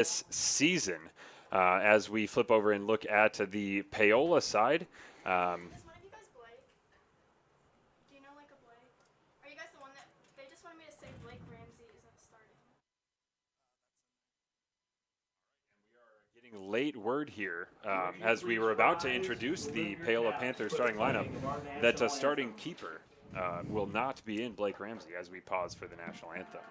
this season. As we flip over and look at the Paola side. Is one of you guys Blake? Do you know like a Blake? Are you guys the one that they just wanted me to say Blake Ramsey isn't starting? Getting late word here as we were about to introduce the Paola Panthers starting lineup that starting keeper will not be in Blake Ramsey as we pause for the national anthem.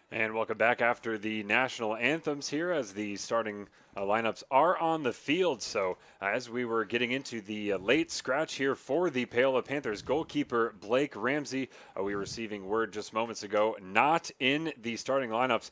And welcome back after the national anthems here as the starting lineups are on the field. So as we were getting into the late scratch here for the Paola Panthers, goalkeeper Blake Ramsey, we were receiving word just moments ago, not in the starting lineups.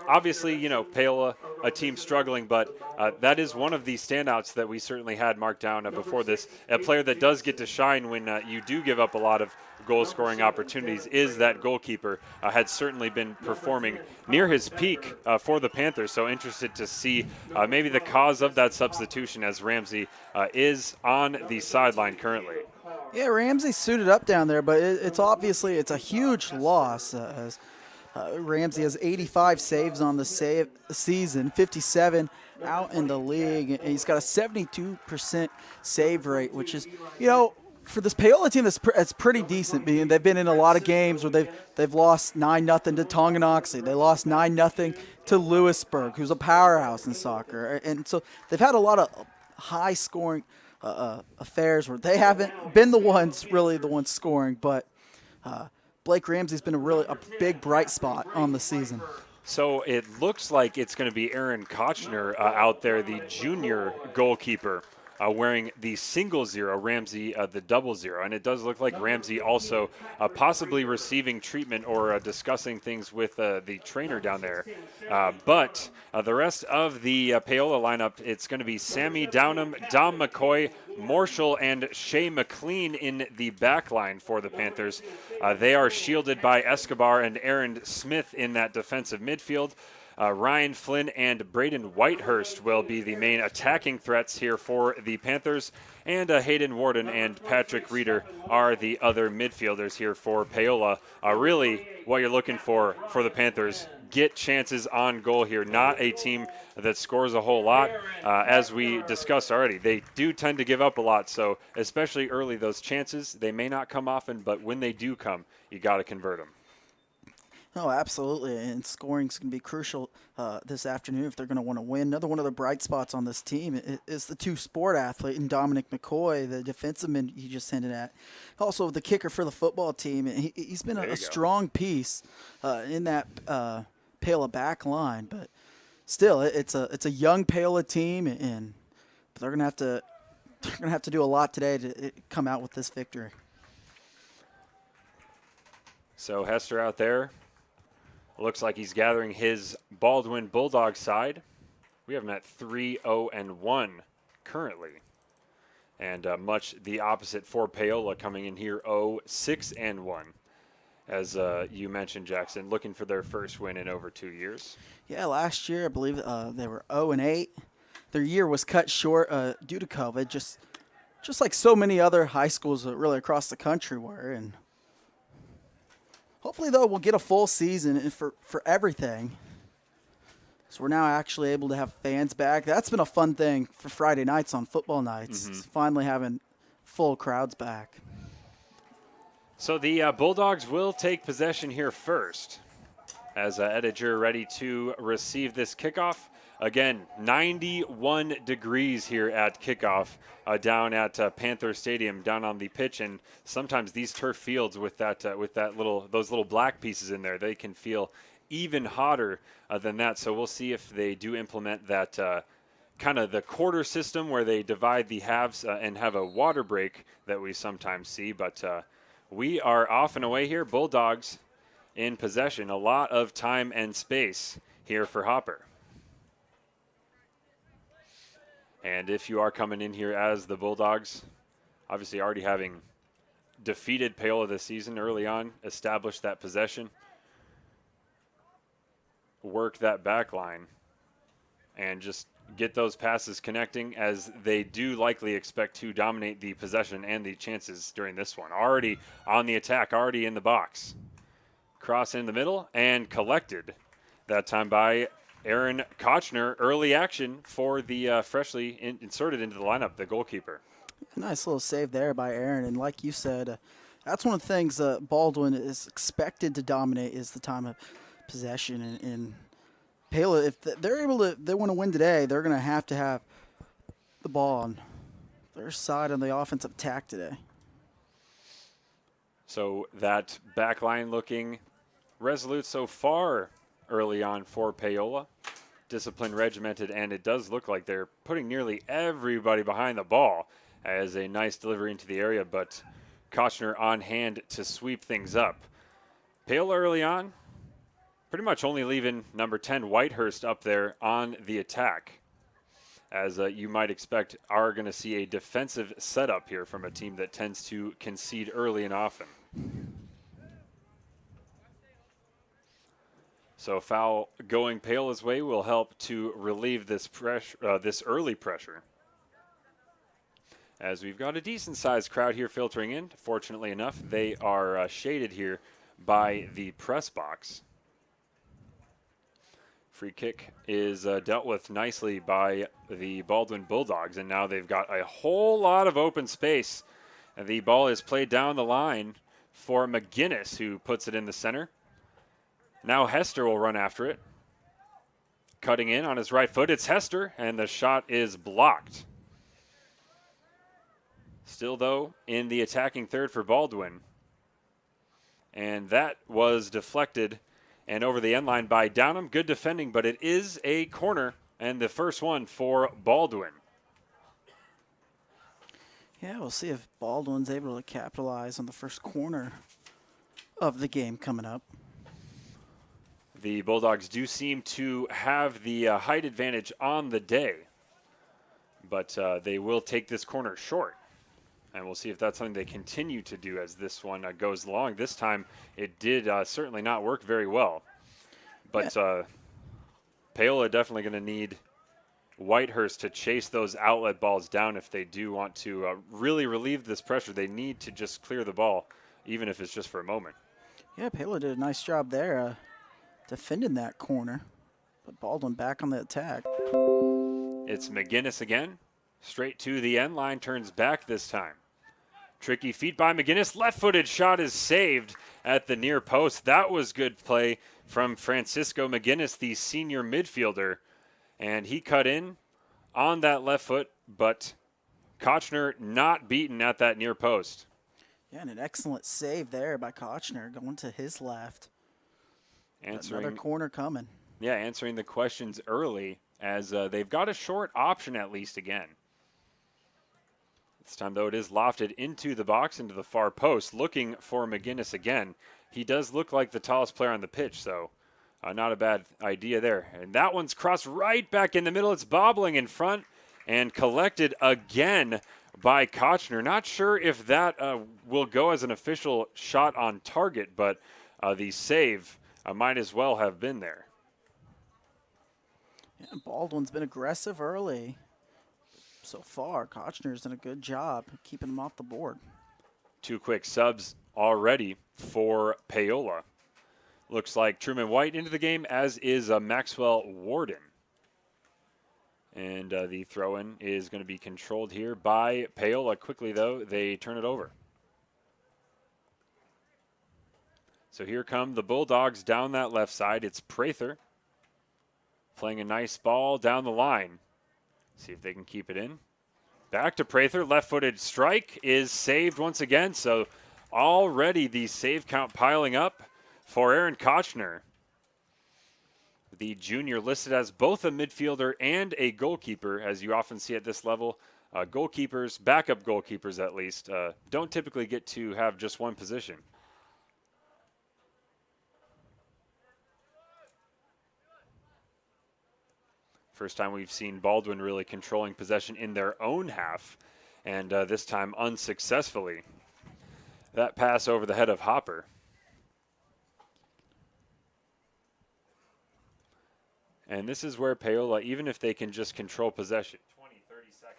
Obviously, you know, Paola, a team struggling, but that is one of the standouts that we certainly had marked down before this. A player that does get to shine when you do give up a lot of goal scoring opportunities is that goalkeeper. Had certainly been performing near his peak for the Panthers, so interested to see maybe the cause of that substitution as Ramsey is on the sideline currently. Yeah, Ramsey suited up down there, but it's obviously it's a huge loss. As Ramsey has 85 saves on the season, 57 out in the league, and he's got a 72% save rate, which is, you know, for this Paola team, that's pretty decent. Being they've been in a lot of games where they've lost 9-0 to Tonganoxie. They lost 9-0 to Lewisburg, who's a powerhouse in soccer, and so they've had a lot of high scoring affairs where they haven't been the ones scoring. But Blake Ramsey's been a big bright spot on the season. So it looks like it's going to be Aaron Kochner out there, the junior goalkeeper. Wearing the single 0, Ramsey the double 0. And it does look like Ramsey also possibly receiving treatment or discussing things with the trainer down there. But the rest of the Paola lineup, it's going to be Sammy Downham, Dom McCoy, Marshall, and Shea McLean in the back line for the Panthers. They are shielded by Escobar and Aaron Smith in that defensive midfield. Ryan Flynn and Braden Whitehurst will be the main attacking threats here for the Panthers, and Hayden Warden and Patrick Reeder are the other midfielders here for Paola. Really, what you're looking for the Panthers, get chances on goal here. Not a team that scores a whole lot. As we discussed already, they do tend to give up a lot, so especially early, those chances, they may not come often, but when they do come, you got to convert them. Oh, absolutely, and scoring's going to be crucial this afternoon if they're going to want to win. Another one of the bright spots on this team is the two-sport athlete and Dominic McCoy, the defenseman you just hinted at. Also, the kicker for the football team. He's been a strong piece in that Paola back line, but still, it's a young Paola team, and they're going to have to do a lot today to come out with this victory. So Hester out there. Looks like he's gathering his Baldwin Bulldogs side. We have him at 3-0-1 currently. And much the opposite for Paola coming in here 0-6-1. As you mentioned, Jackson, looking for their first win in over 2 years. Yeah, last year I believe they were 0-8. Their year was cut short due to COVID, just like so many other high schools really across the country were. And Hopefully, though, we'll get a full season for everything. So we're now actually able to have fans back. That's been a fun thing for Friday nights on football nights. Is finally having full crowds back. So the Bulldogs will take possession here first as Ediger ready to receive this kickoff. Again, 91 degrees here at kickoff down at Panther Stadium, down on the pitch, and sometimes these turf fields with those little black pieces in there, they can feel even hotter than that. So we'll see if they do implement that kind of the quarter system where they divide the halves and have a water break that we sometimes see. But we are off and away here. Bulldogs in possession. A lot of time and space here for Hopper. And if you are coming in here as the Bulldogs, obviously already having defeated Paola this season early on, established that possession, work that back line, and just get those passes connecting, as they do likely expect to dominate the possession and the chances during this one. Already on the attack, already in the box. Cross in the middle and collected that time by Aaron Kochner. Early action for the freshly inserted into the lineup, the goalkeeper. Nice little save there by Aaron. And like you said, that's one of the things Baldwin is expected to dominate is the time of possession. And Paola, if they're able to, they want to win today, they're going to have the ball on their side on the offensive attack today. So that back line looking resolute so far early on for Paola. Disciplined, regimented, and it does look like they're putting nearly everybody behind the ball as a nice delivery into the area, but Kochner on hand to sweep things up. Paola early on, pretty much only leaving number 10 Whitehurst up there on the attack, as you might expect are going to see a defensive setup here from a team that tends to concede early and often. So foul going Paola's way will help to relieve this pressure, this early pressure. As we've got a decent-sized crowd here filtering in. Fortunately enough, they are shaded here by the press box. Free kick is dealt with nicely by the Baldwin Bulldogs, and now they've got a whole lot of open space. And the ball is played down the line for McGinnis, who puts it in the center. Now Hester will run after it. Cutting in on his right foot, it's Hester, and the shot is blocked. Still, though, in the attacking third for Baldwin. And that was deflected and over the end line by Downham. Good defending, but it is a corner, and the first one for Baldwin. Yeah, we'll see if Baldwin's able to capitalize on the first corner of the game coming up. The Bulldogs do seem to have the height advantage on the day, but they will take this corner short. And we'll see if that's something they continue to do as this one goes along. This time, it did certainly not work very well. But Paola definitely going to need Whitehurst to chase those outlet balls down if they do want to really relieve this pressure. They need to just clear the ball, even if it's just for a moment. Yeah, Paola did a nice job there defending that corner. But Baldwin back on the attack. It's McGinnis again. Straight to the end line, turns back this time. Tricky feet by McGinnis. Left-footed shot is saved at the near post. That was good play from Francisco McGinnis, the senior midfielder. And he cut in on that left foot, but Kochner not beaten at that near post. Yeah, and an excellent save there by Kochner going to his left. Answering, another corner coming. Yeah, answering the questions early as they've got a short option at least again. This time, though, it is lofted into the box, into the far post, looking for McGinnis again. He does look like the tallest player on the pitch, so not a bad idea there. And that one's crossed right back in the middle. It's bobbling in front and collected again by Kochner. Not sure if that will go as an official shot on target, but the save might as well have been there. Yeah, Baldwin's been aggressive early. So far, Kochner's done a good job keeping him off the board. Two quick subs already for Paola. Looks like Truman White into the game, as is Maxwell Warden. And the throw-in is going to be controlled here by Paola. Quickly, though, they turn it over. So here come the Bulldogs down that left side. It's Prather playing a nice ball down the line. See if they can keep it in. Back to Prather. Left-footed strike is saved once again. So already the save count piling up for Aaron Kochner. The junior listed as both a midfielder and a goalkeeper, as you often see at this level. Goalkeepers, backup goalkeepers at least, don't typically get to have just one position. First time we've seen Baldwin really controlling possession in their own half, and this time unsuccessfully. That pass over the head of Hopper. And this is where Paola, even if they can just control possession, 20, 30 seconds.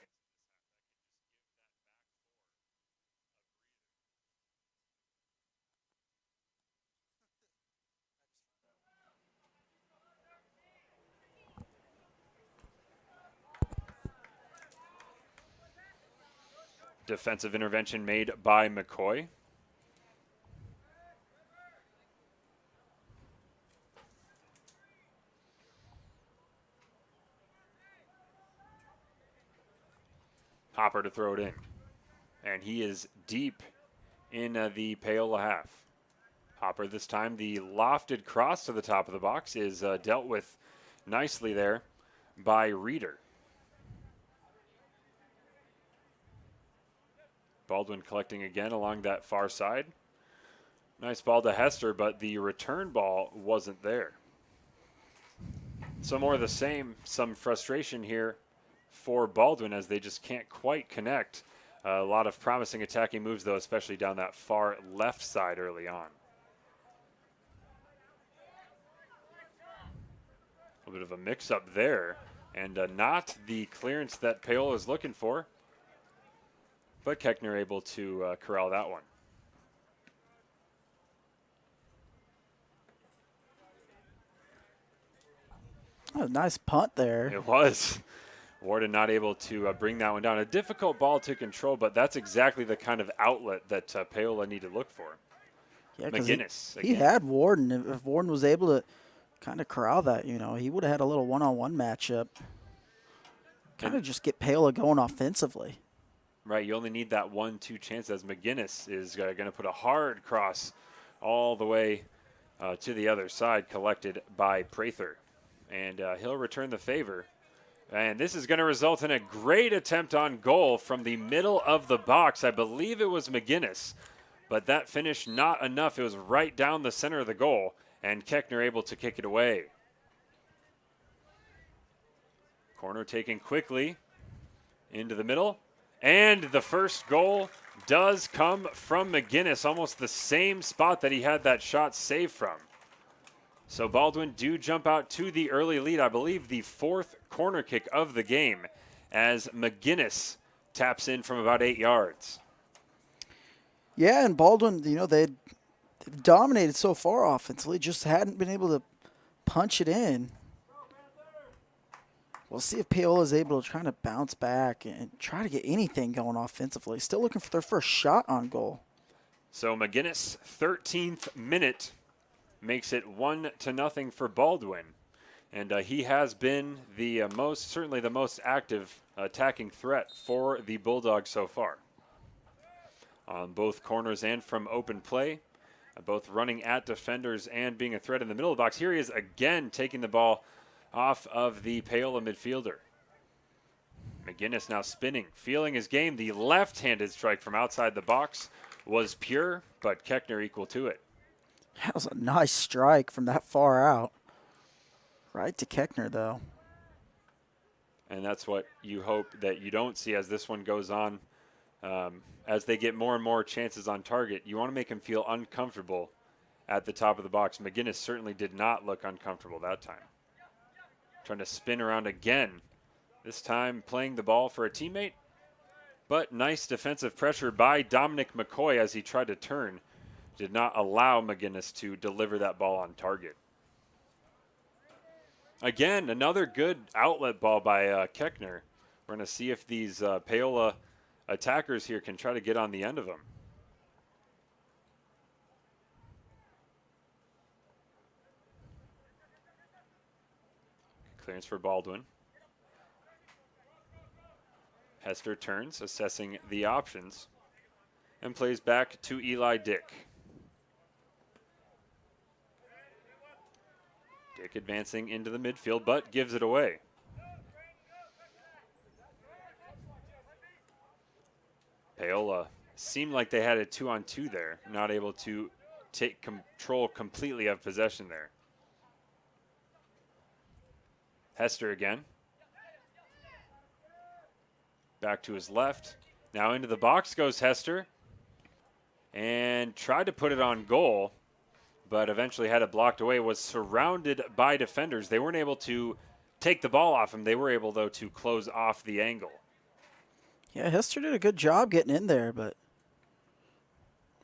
Defensive intervention made by McCoy. Hopper to throw it in. And he is deep in the Paola half. Hopper this time, the lofted cross to the top of the box is dealt with nicely there by Reeder. Baldwin collecting again along that far side. Nice ball to Hester, but the return ball wasn't there. So more of the same, some frustration here for Baldwin as they just can't quite connect. A lot of promising attacking moves, though, especially down that far left side early on. A little bit of a mix-up there, and not the clearance that Paola is looking for. But Keckner able to corral that one. Oh, nice punt there. It was. Warden not able to bring that one down. A difficult ball to control, but that's exactly the kind of outlet that Paola need to look for. Yeah, McGinnis. He had Warden. If Warden was able to kind of corral that, you know, he would have had a little one-on-one matchup. Kind of just get Paola going offensively. Right, you only need that 1-2 chance as McGinnis is going to put a hard cross all the way to the other side, collected by Prather. And he'll return the favor. And this is going to result in a great attempt on goal from the middle of the box. I believe it was McGinnis, but that finish not enough. It was right down the center of the goal, and Keckner able to kick it away. Corner taken quickly into the middle. And the first goal does come from McGinnis, almost the same spot that he had that shot saved from. So Baldwin do jump out to the early lead, I believe the fourth corner kick of the game, as McGinnis taps in from about 8 yards. Yeah, and Baldwin, you know, they've dominated so far offensively, just hadn't been able to punch it in. We'll see if Paola is able to try to bounce back and try to get anything going offensively. Still looking for their first shot on goal. So McGinnis, 13th minute, makes it 1-0 for Baldwin. And he has been the certainly the most active attacking threat for the Bulldogs so far. On both corners and from open play, both running at defenders and being a threat in the middle of the box. Here he is again taking the ball off of the Paola midfielder. McGinnis now spinning, feeling his game. The left-handed strike from outside the box was pure, but Keckner equal to it. That was a nice strike from that far out. Right to Keckner, though. And that's what you hope that you don't see as this one goes on. As they get more and more chances on target, you want to make him feel uncomfortable at the top of the box. McGinnis certainly did not look uncomfortable that time. Trying to spin around again. This time playing the ball for a teammate. But nice defensive pressure by Dominic McCoy as he tried to turn did not allow McGinnis to deliver that ball on target. Again, another good outlet ball by Keckner. We're going to see if these Paola attackers here can try to get on the end of him. Clearance for Baldwin. Hester turns, assessing the options, and plays back to Eli Dick. Dick advancing into the midfield, but gives it away. Paola seemed like they had a 2-on-2 there, not able to take control completely of possession there. Hester again. Back to his left. Now into the box goes Hester. And tried to put it on goal, but eventually had it blocked away. Was surrounded by defenders. They weren't able to take the ball off him. They were able, though, to close off the angle. Yeah, Hester did a good job getting in there, but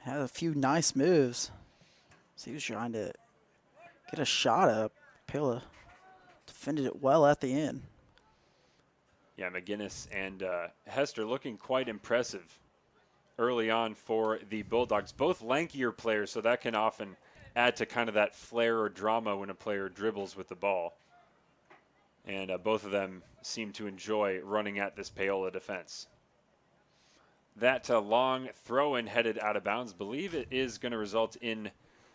had a few nice moves. So he was trying to get a shot up. Paola defended it well at the end. Yeah, McGinnis and Hester looking quite impressive early on for the Bulldogs. Both lankier players, so that can often add to kind of that flair or drama when a player dribbles with the ball. And both of them seem to enjoy running at this Paola defense. That long throw-in headed out of bounds. Believe it is going to result in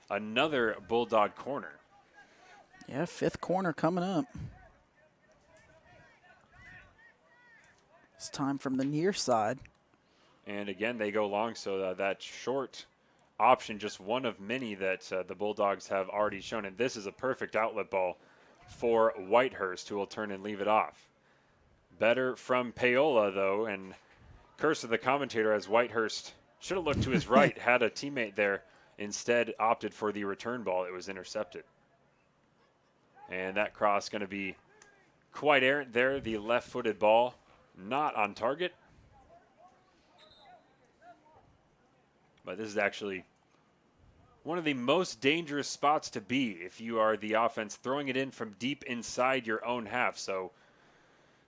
another Bulldog corner. Yeah, 5th corner coming up. It's time from the near side. And again, they go long, so that short option, just one of many that the Bulldogs have already shown. And this is a perfect outlet ball for Whitehurst, who will turn and leave it off. Better from Paola, though, and curse of the commentator, as Whitehurst should have looked to his right, had a teammate there, instead opted for the return ball. It was intercepted. And that cross going to be quite errant there. The left-footed ball not on target. But this is actually one of the most dangerous spots to be if you are the offense throwing it in from deep inside your own half. So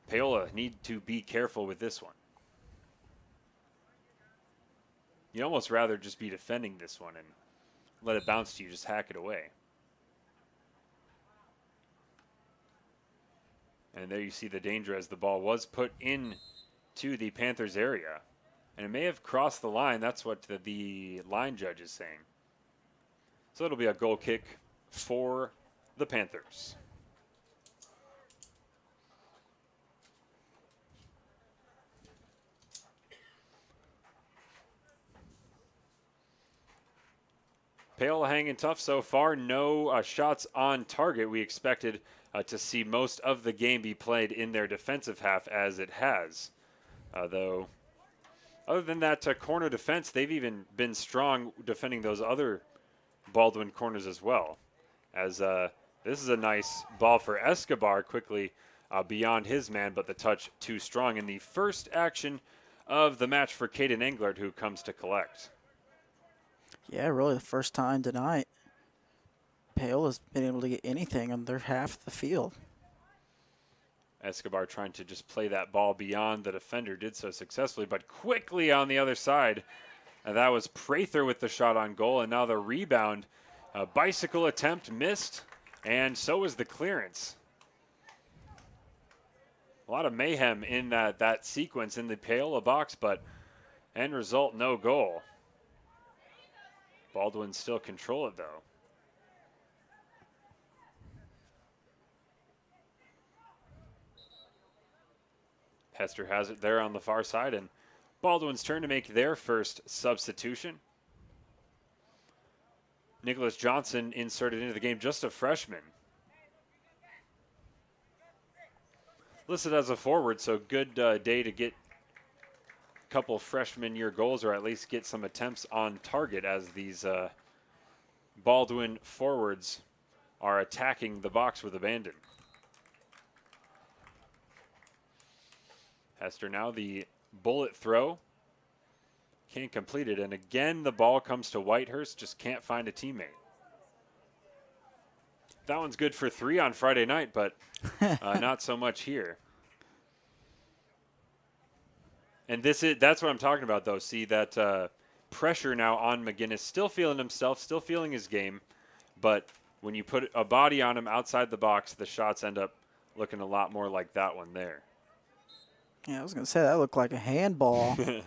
Paola need to be careful with this one. You'd almost rather just be defending this one and let it bounce to you, just hack it away. And there you see the danger as the ball was put in to the Panthers area. And it may have crossed the line. That's what the line judge is saying. So it'll be a goal kick for the Panthers. Paola hanging tough so far. No shots on target. We expected to see most of the game be played in their defensive half, as it has. Though, other than that corner defense, they've even been strong defending those other Baldwin corners as well. As this is a nice ball for Escobar, quickly beyond his man, but the touch too strong. In the first action of the match for Caden Englert, who comes to collect. Yeah, really the first time tonight Paola's been able to get anything on their half of the field. Escobar trying to just play that ball beyond the defender, did so successfully, but quickly on the other side. And that was Prather with the shot on goal, and now the rebound. Bicycle attempt missed, and so was the clearance. A lot of mayhem in that sequence in the Paola box, but end result, no goal. Baldwin still control it, though. Hester has it there on the far side, and Baldwin's turn to make their first substitution. Nicholas Johnson inserted into the game, just a freshman. Listed as a forward, so good day to get a couple freshman year goals, or at least get some attempts on target, as these Baldwin forwards are attacking the box with abandon. Hester now the bullet throw. Can't complete it. And again, the ball comes to Whitehurst. Just can't find a teammate. That one's good for 3 on Friday night, but not so much here. And that's what I'm talking about, though. See, that pressure now on McGinnis. Still feeling himself, still feeling his game. But when you put a body on him outside the box, the shots end up looking a lot more like that one there. Yeah, I was going to say that looked like a handball. Looks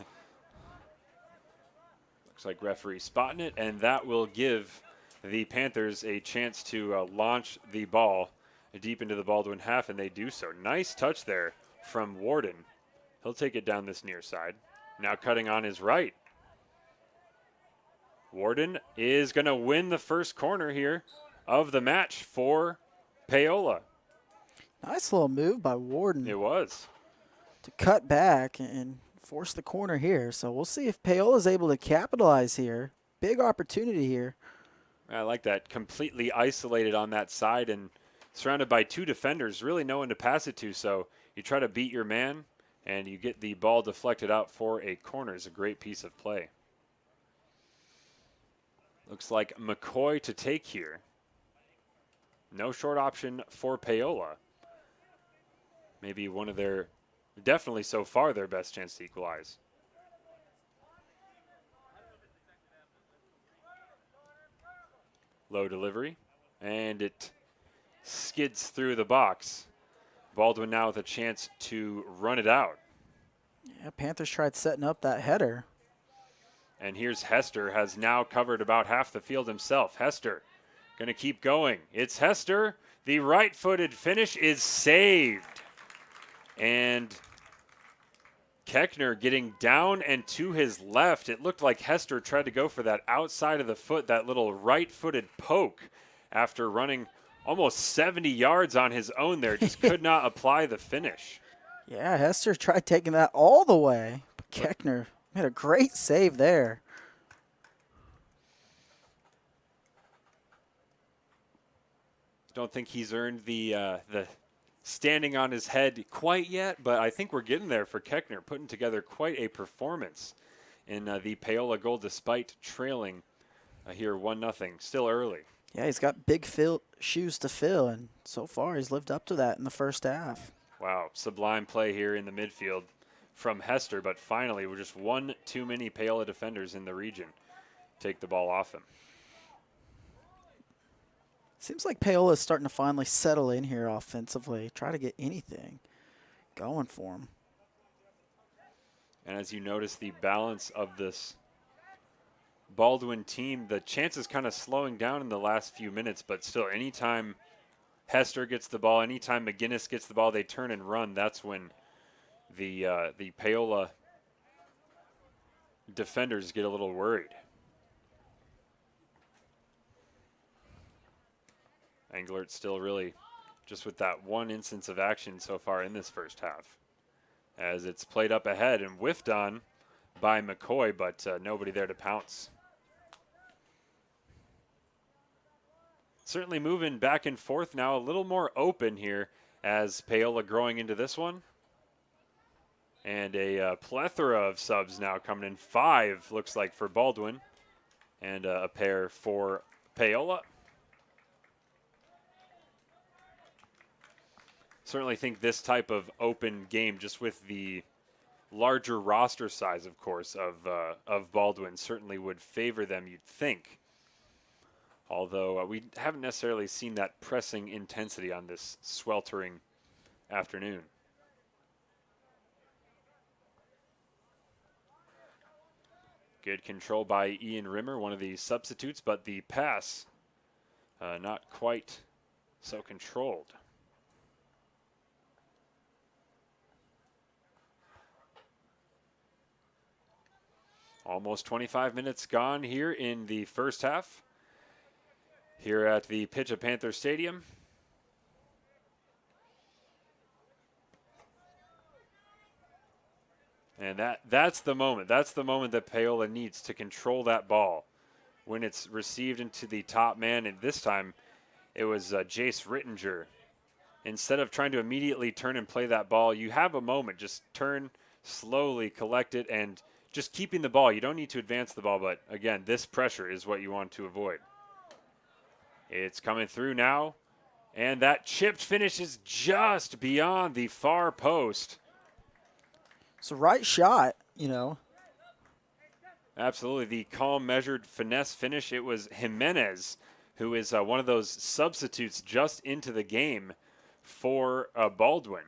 like referee spotting it, and that will give the Panthers a chance to launch the ball deep into the Baldwin half, and they do so. Nice touch there from Warden. He'll take it down this near side. Now cutting on his right. Warden is going to win the first corner here of the match for Paola. Nice little move by Warden. It was. To cut back and force the corner here. So we'll see if Paola is able to capitalize here. Big opportunity here. I like that. Completely isolated on that side and surrounded by 2 defenders. Really no one to pass it to. So you try to beat your man and you get the ball deflected out for a corner. It's a great piece of play. Looks like McCoy to take here. No short option for Paola. Maybe one of their, definitely so far, their best chance to equalize. Low delivery, and it skids through the box. Baldwin now with a chance to run it out. Yeah, Panthers tried setting up that header. And here's Hester, has now covered about half the field himself. Hester going to keep going. It's Hester. The right-footed finish is saved. And Keckner getting down and to his left. It looked like Hester tried to go for that outside of the foot, that little right-footed poke after running almost 70 yards on his own there. Just could not apply the finish. Yeah, Hester tried taking that all the way. But Keckner made a great save there. Don't think he's earned the standing on his head quite yet, but I think we're getting there for Keckner, putting together quite a performance in the Paola goal despite trailing here 1-0, still early. Yeah, he's got big shoes to fill, and so far he's lived up to that in the first half. Wow, sublime play here in the midfield from Hester, but finally we're just one too many Paola defenders in the region take the ball off him. Seems like Paola is starting to finally settle in here offensively, try to get anything going for him. And as you notice the balance of this Baldwin team, the chances kind of slowing down in the last few minutes, but still anytime Hester gets the ball, anytime McGinnis gets the ball, they turn and run. That's when the Paola defenders get a little worried. Englert still really just with that one instance of action so far in this first half. As it's played up ahead and whiffed on by McCoy, but nobody there to pounce. Certainly moving back and forth now, a little more open here as Paola growing into this one. And a plethora of subs now coming in. 5 looks like for Baldwin and a pair for Paola. Certainly think this type of open game, just with the larger roster size, of course, of Baldwin, certainly would favor them, you'd think. Although we haven't necessarily seen that pressing intensity on this sweltering afternoon. Good control by Ian Rimmer, one of the substitutes, but the pass not quite so controlled. Almost 25 minutes gone here in the first half here at the pitch of Panther Stadium. And that's the moment. That's the moment that Paola needs to control that ball when it's received into the top man. And this time it was Jace Rittinger. Instead of trying to immediately turn and play that ball, you have a moment. Just turn slowly, collect it, and just keeping the ball. You don't need to advance the ball, but again, this pressure is what you want to avoid. It's coming through now, and that chipped finish is just beyond the far post. It's the right shot, you know. Absolutely, the calm, measured finesse finish. It was Jimenez, who is one of those substitutes just into the game for Baldwin.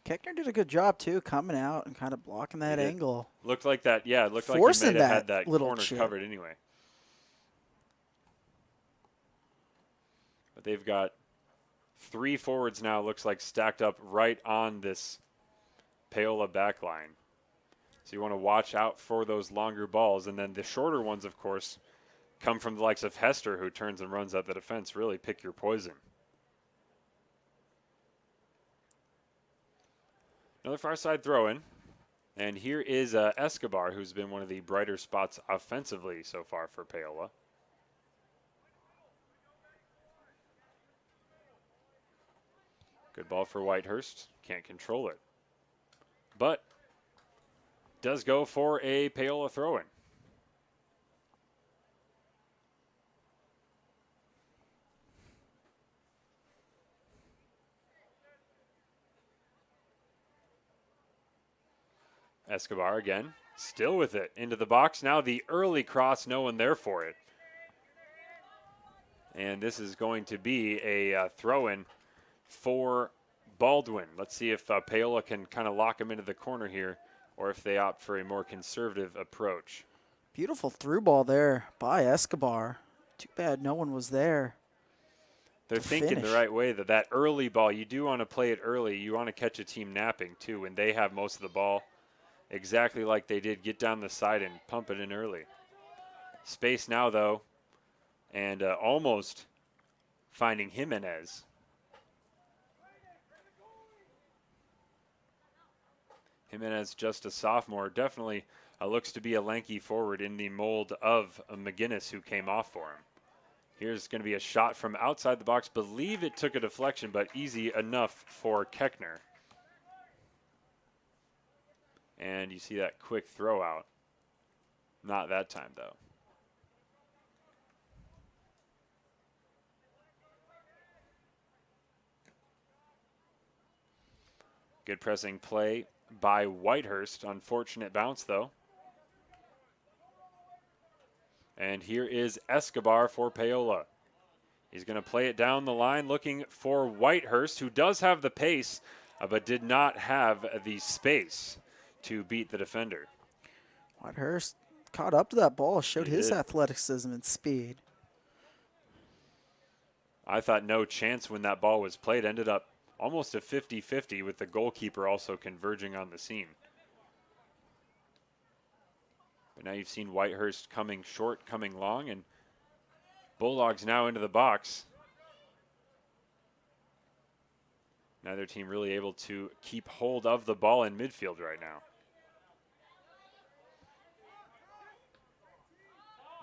Keckner did a good job, too, coming out and kind of blocking that angle. Looked like that, yeah, it looked Forcing like he may have that had that little corner chip. covered anyway. But they've got 3 forwards now, looks like, stacked up right on this Paola back line. So you want to watch out for those longer balls. And then the shorter ones, of course, come from the likes of Hester, who turns and runs at the defense. Really pick your poison. Another far side throw in. And here is Escobar, who's been one of the brighter spots offensively so far for Paola. Good ball for Whitehurst. Can't control it. But does go for a Paola throw-in. Escobar again, still with it, into the box. Now the early cross, no one there for it. And this is going to be a throw-in for Baldwin. Let's see if Paola can kind of lock him into the corner here, or if they opt for a more conservative approach. Beautiful through ball there by Escobar. Too bad no one was there. They're thinking the right way, that early ball, you do want to play it early. You want to catch a team napping, too, when they have most of the ball. Exactly like they did. Get down the side and pump it in early. Space now, though, and almost finding Jimenez. Jimenez, just a sophomore, definitely looks to be a lanky forward in the mold of McGinnis, who came off for him. Here's going to be a shot from outside the box. Believe it took a deflection, but easy enough for Keckner. And you see that quick throw out. Not that time, though. Good pressing play by Whitehurst. Unfortunate bounce, though. And here is Escobar for Paola. He's going to play it down the line, looking for Whitehurst, who does have the pace, but did not have the space to beat the defender. Whitehurst caught up to that ball, showed He his did. athleticism and speed. I thought no chance when that ball was played. Ended up almost a 50-50 with the goalkeeper also converging on the scene. But now you've seen Whitehurst coming short, coming long, and Bulldogs now into the box. Neither team really able to keep hold of the ball in midfield right now.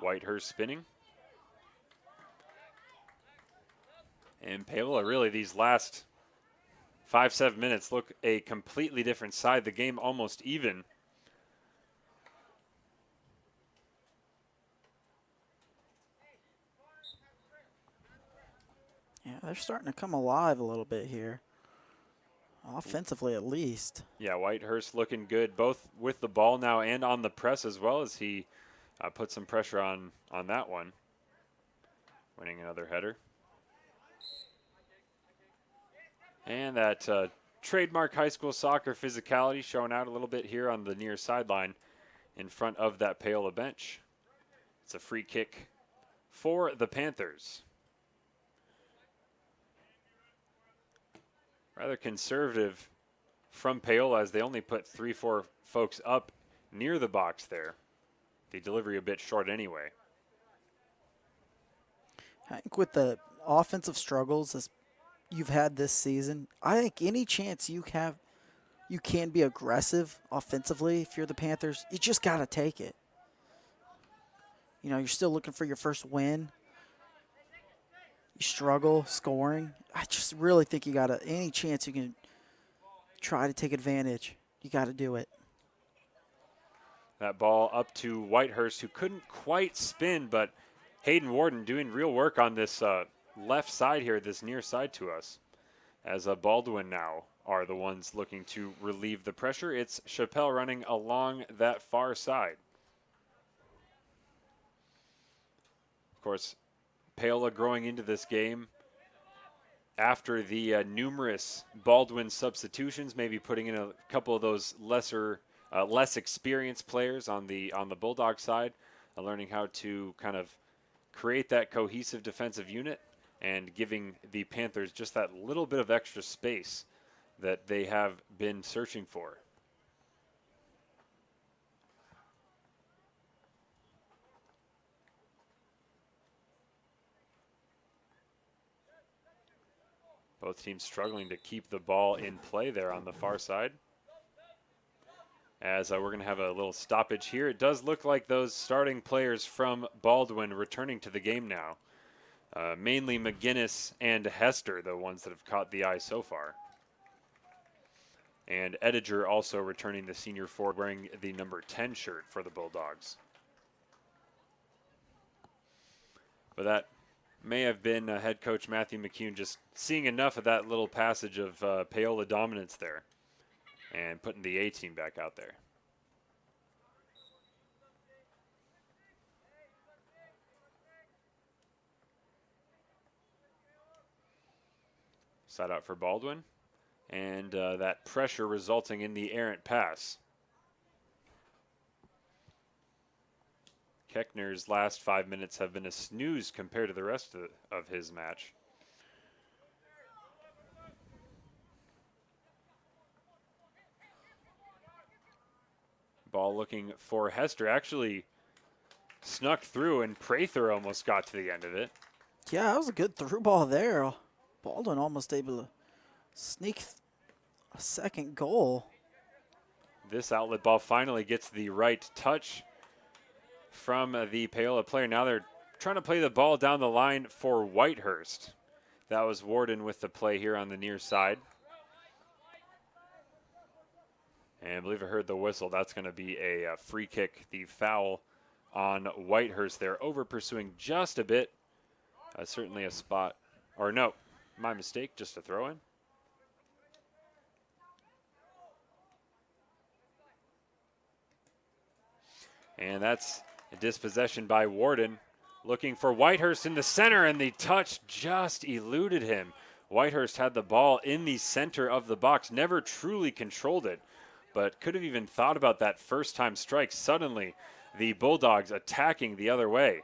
Whitehurst spinning. And Paola, really, these last 5-7 minutes look a completely different side. The game almost even. Yeah, they're starting to come alive a little bit here. Offensively, at least. Yeah, Whitehurst looking good, both with the ball now and on the press as well, as he put some pressure on that one. Winning another header. And that trademark high school soccer physicality showing out a little bit here on the near sideline in front of that Paola bench. It's a free kick for the Panthers. Rather conservative from Paola, as they only put 3-4 folks up near the box there. The delivery a bit short anyway. I think with the offensive struggles as you've had this season, I think any chance you have, you can be aggressive offensively if you're the Panthers, you just got to take it. You know, you're still looking for your first win. You struggle scoring. I just really think you got to, any chance you can try to take advantage, you got to do it. That ball up to Whitehurst, who couldn't quite spin, but Hayden Warden doing real work on this left side here, this near side to us. As Baldwin now are the ones looking to relieve the pressure. It's Chappelle running along that far side. Of course, Paola growing into this game after the numerous Baldwin substitutions, maybe putting in a couple of those less experienced players on the Bulldog side, learning how to kind of create that cohesive defensive unit and giving the Panthers just that little bit of extra space that they have been searching for. Both teams struggling to keep the ball in play there on the far side. As we're going to have a little stoppage here. It does look like those starting players from Baldwin returning to the game now. Mainly McGinnis and Hester, the ones that have caught the eye so far. And Ediger also returning, the senior forward, wearing the number 10 shirt for the Bulldogs. But that may have been head coach Matthew McCune just seeing enough of that little passage of Paola dominance there and putting the A team back out there. Side out for Baldwin, and that pressure resulting in the errant pass. Keckner's last 5 minutes have been a snooze compared to the rest of his match. Ball looking for Hester, actually snuck through, and Prather almost got to the end of it. Yeah, that was a good through ball there. Baldwin almost able to sneak a second goal. This outlet ball finally gets the right touch from the Paola player. Now they're trying to play the ball down the line for Whitehurst. That was Warden with the play here on the near side. And I believe I heard the whistle. That's going to be a free kick. The foul on Whitehurst there, over pursuing just a bit. Certainly a spot, or no, my mistake, just a throw in. And that's a dispossession by Warden. Looking for Whitehurst in the center, and the touch just eluded him. Whitehurst had the ball in the center of the box, never truly controlled it, but could have even thought about that first-time strike. Suddenly, the Bulldogs attacking the other way.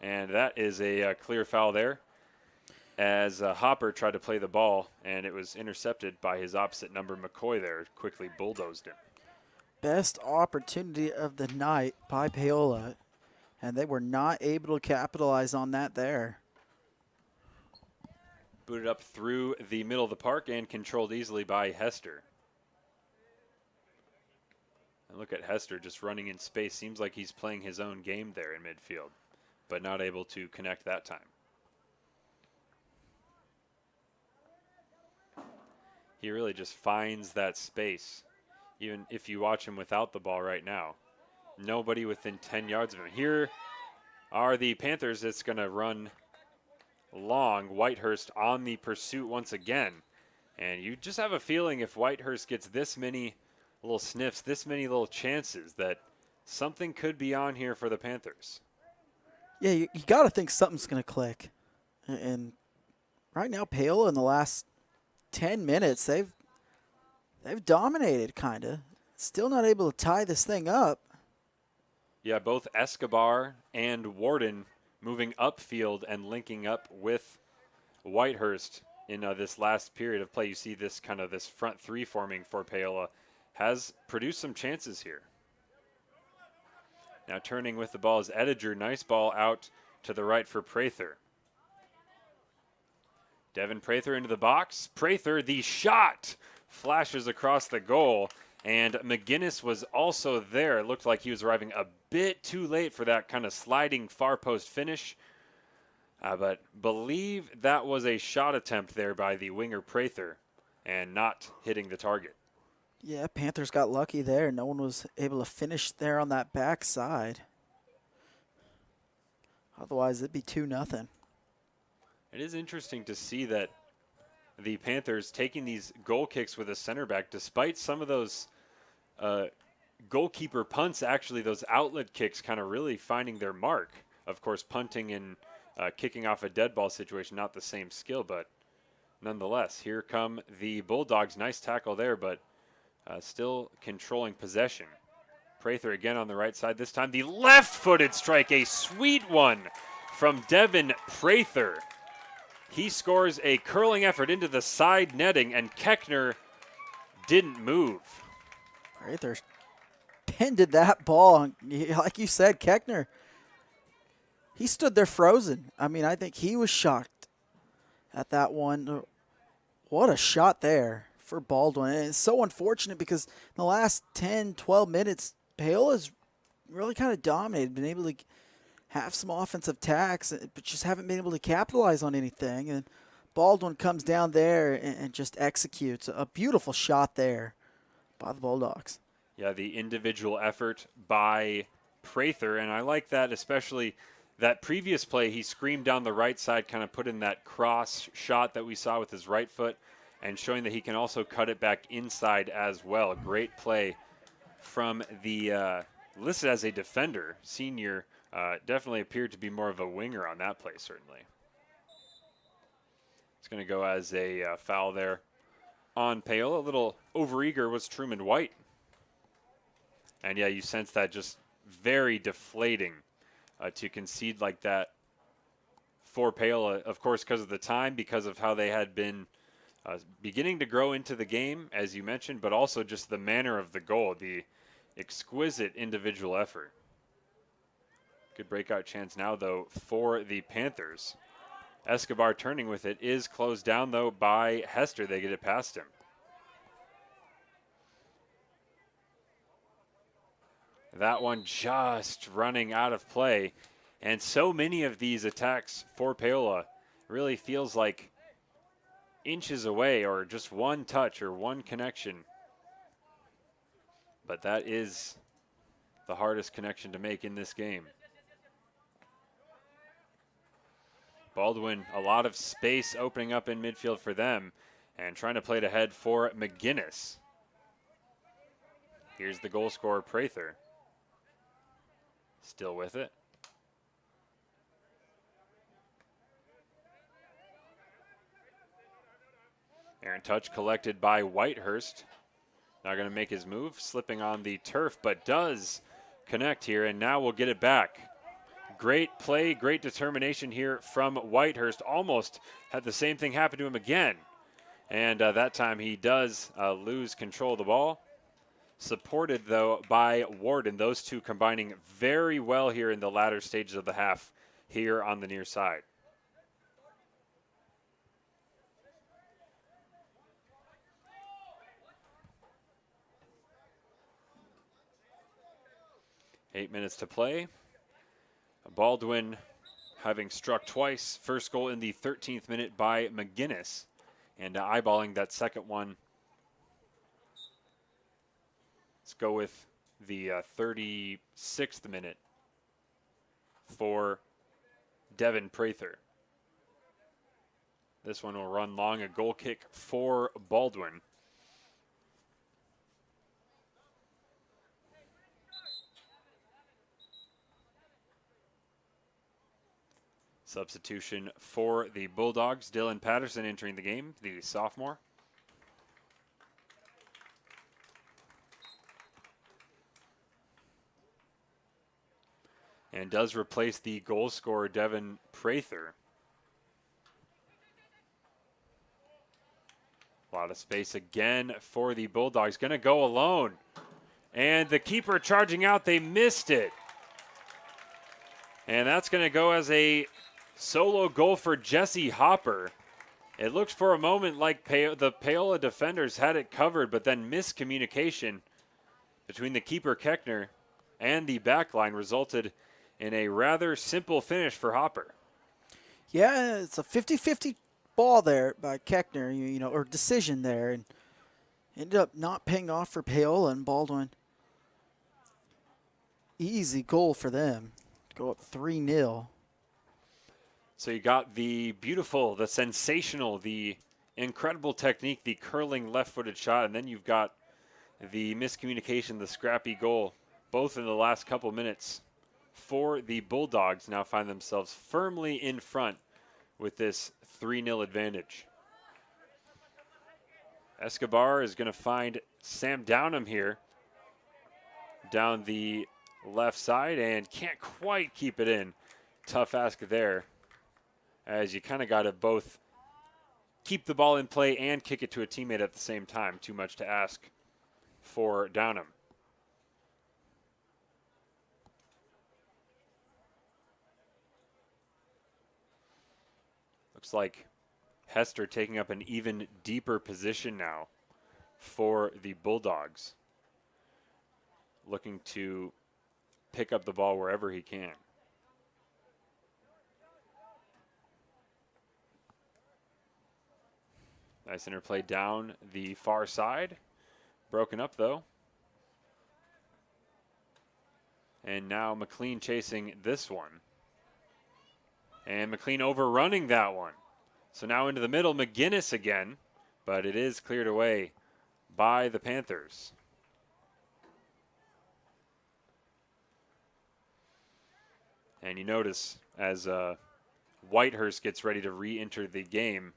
And that is a clear foul there, as Hopper tried to play the ball, and it was intercepted by his opposite number, McCoy there, quickly bulldozed him. Best opportunity of the night by Paola, and they were not able to capitalize on that there. Booted up through the middle of the park and controlled easily by Hester. And look at Hester just running in space. Seems like he's playing his own game there in midfield, but not able to connect that time. He really just finds that space. Even if you watch him without the ball right now, nobody within 10 yards of him. Here are the Panthers. It's going to run long. Whitehurst on the pursuit once again. And you just have a feeling if Whitehurst gets this many little sniffs, this many little chances, that something could be on here for the Panthers. Yeah, you got to think something's going to click. And right now, Paola in the last 10 minutes, they've dominated, kind of. Still not able to tie this thing up. Yeah, both Escobar and Warden moving upfield and linking up with Whitehurst in this last period of play. You see this kind of this front three forming for Paola has produced some chances here. Now turning with the ball is Ediger. Nice ball out to the right for Prather. Devin Prather into the box. Prather, the shot flashes across the goal, and McGinnis was also there. It looked like he was arriving a bit too late for that kind of sliding far post finish, but believe that was a shot attempt there by the winger Prather and not hitting the target. Yeah, Panthers got lucky there. No one was able to finish there on that backside. Otherwise, it'd be 2-0. It is interesting to see that the Panthers taking these goal kicks with a center back, despite some of those goalkeeper punts, actually those outlet kicks kind of really finding their mark. Of course, punting and kicking off a dead ball situation, not the same skill, but nonetheless, here come the Bulldogs. Nice tackle there, but still controlling possession. Prather again on the right side. This time the left-footed strike, a sweet one from Devin Prather. He scores a curling effort into the side netting, and Keckner didn't move. Prather pended that ball. Like you said, Keckner, he stood there frozen. I mean, I think he was shocked at that one. What a shot there for Baldwin. And it's so unfortunate because in the last 10, 12 minutes, Paola's really kind of dominated, been able to have some offensive tacks, but just haven't been able to capitalize on anything. And Baldwin comes down there and just executes a beautiful shot there by the Bulldogs. Yeah, the individual effort by Prather, and I like that, especially that previous play. He screamed down the right side, kind of put in that cross shot that we saw with his right foot, and showing that he can also cut it back inside as well. Great play from the listed as a defender, senior. Definitely appeared to be more of a winger on that play, certainly. It's going to go as a foul there on Paola. A little overeager was Truman White. And yeah, you sense that just very deflating to concede like that for Paola, of course, because of the time, because of how they had been beginning to grow into the game, as you mentioned, but also just the manner of the goal, the exquisite individual effort. Good breakout chance now, though, for the Panthers. Escobar turning with it is closed down, though, by Hester. They get it past him. That one just running out of play. And so many of these attacks for Paola really feels like inches away, or just one touch or one connection. But that is the hardest connection to make in this game. Baldwin, a lot of space opening up in midfield for them, and trying to play it ahead for McGinnis. Here's the goal scorer, Prather. Still with it. Aaron touch collected by Whitehurst. Not going to make his move, slipping on the turf, but does connect here, and now we'll get it back. Great play, great determination here from Whitehurst. Almost had the same thing happen to him again. And that time he does lose control of the ball. Supported, though, by Warden. Those two combining very well here in the latter stages of the half here on the near side. Eight minutes to play. Baldwin having struck twice. First goal in the 13th minute by McGinnis. And eyeballing that second one. Let's go with the 36th minute for Devin Prather. This one will run long, a goal kick for Baldwin. Substitution for the Bulldogs. Dylan Patterson entering the game, the sophomore. And does replace the goal scorer, Devin Prather. A lot of space again for the Bulldogs. Going to go alone. And the keeper charging out. They missed it. And that's going to go as a solo goal for Jesse Hopper. It looked for a moment like the Paola defenders had it covered, but then miscommunication between the keeper, Keckner, and the back line resulted in a rather simple finish for Hopper. Yeah, it's a 50-50 ball there by Keckner, or decision there. And Ended up not paying off for Paola and Baldwin. Easy goal for them. Go up 3-0. So you got the beautiful, the sensational, the incredible technique, the curling left-footed shot, and then you've got the miscommunication, the scrappy goal, both in the last couple minutes for the Bulldogs. Now find themselves firmly in front with this 3-0 advantage. Escobar is going to find Sam Downham here down the left side and can't quite keep it in. Tough ask there, as you kind of got to both keep the ball in play and kick it to a teammate at the same time. Too much to ask for Downham. Looks like Hester taking up an even deeper position now for the Bulldogs, looking to pick up the ball wherever he can. Nice interplay down the far side. Broken up though. And now McLean chasing this one. And McLean overrunning that one. So now into the middle, McGinnis again, but it is cleared away by the Panthers. And you notice as Whitehurst gets ready to re-enter the game,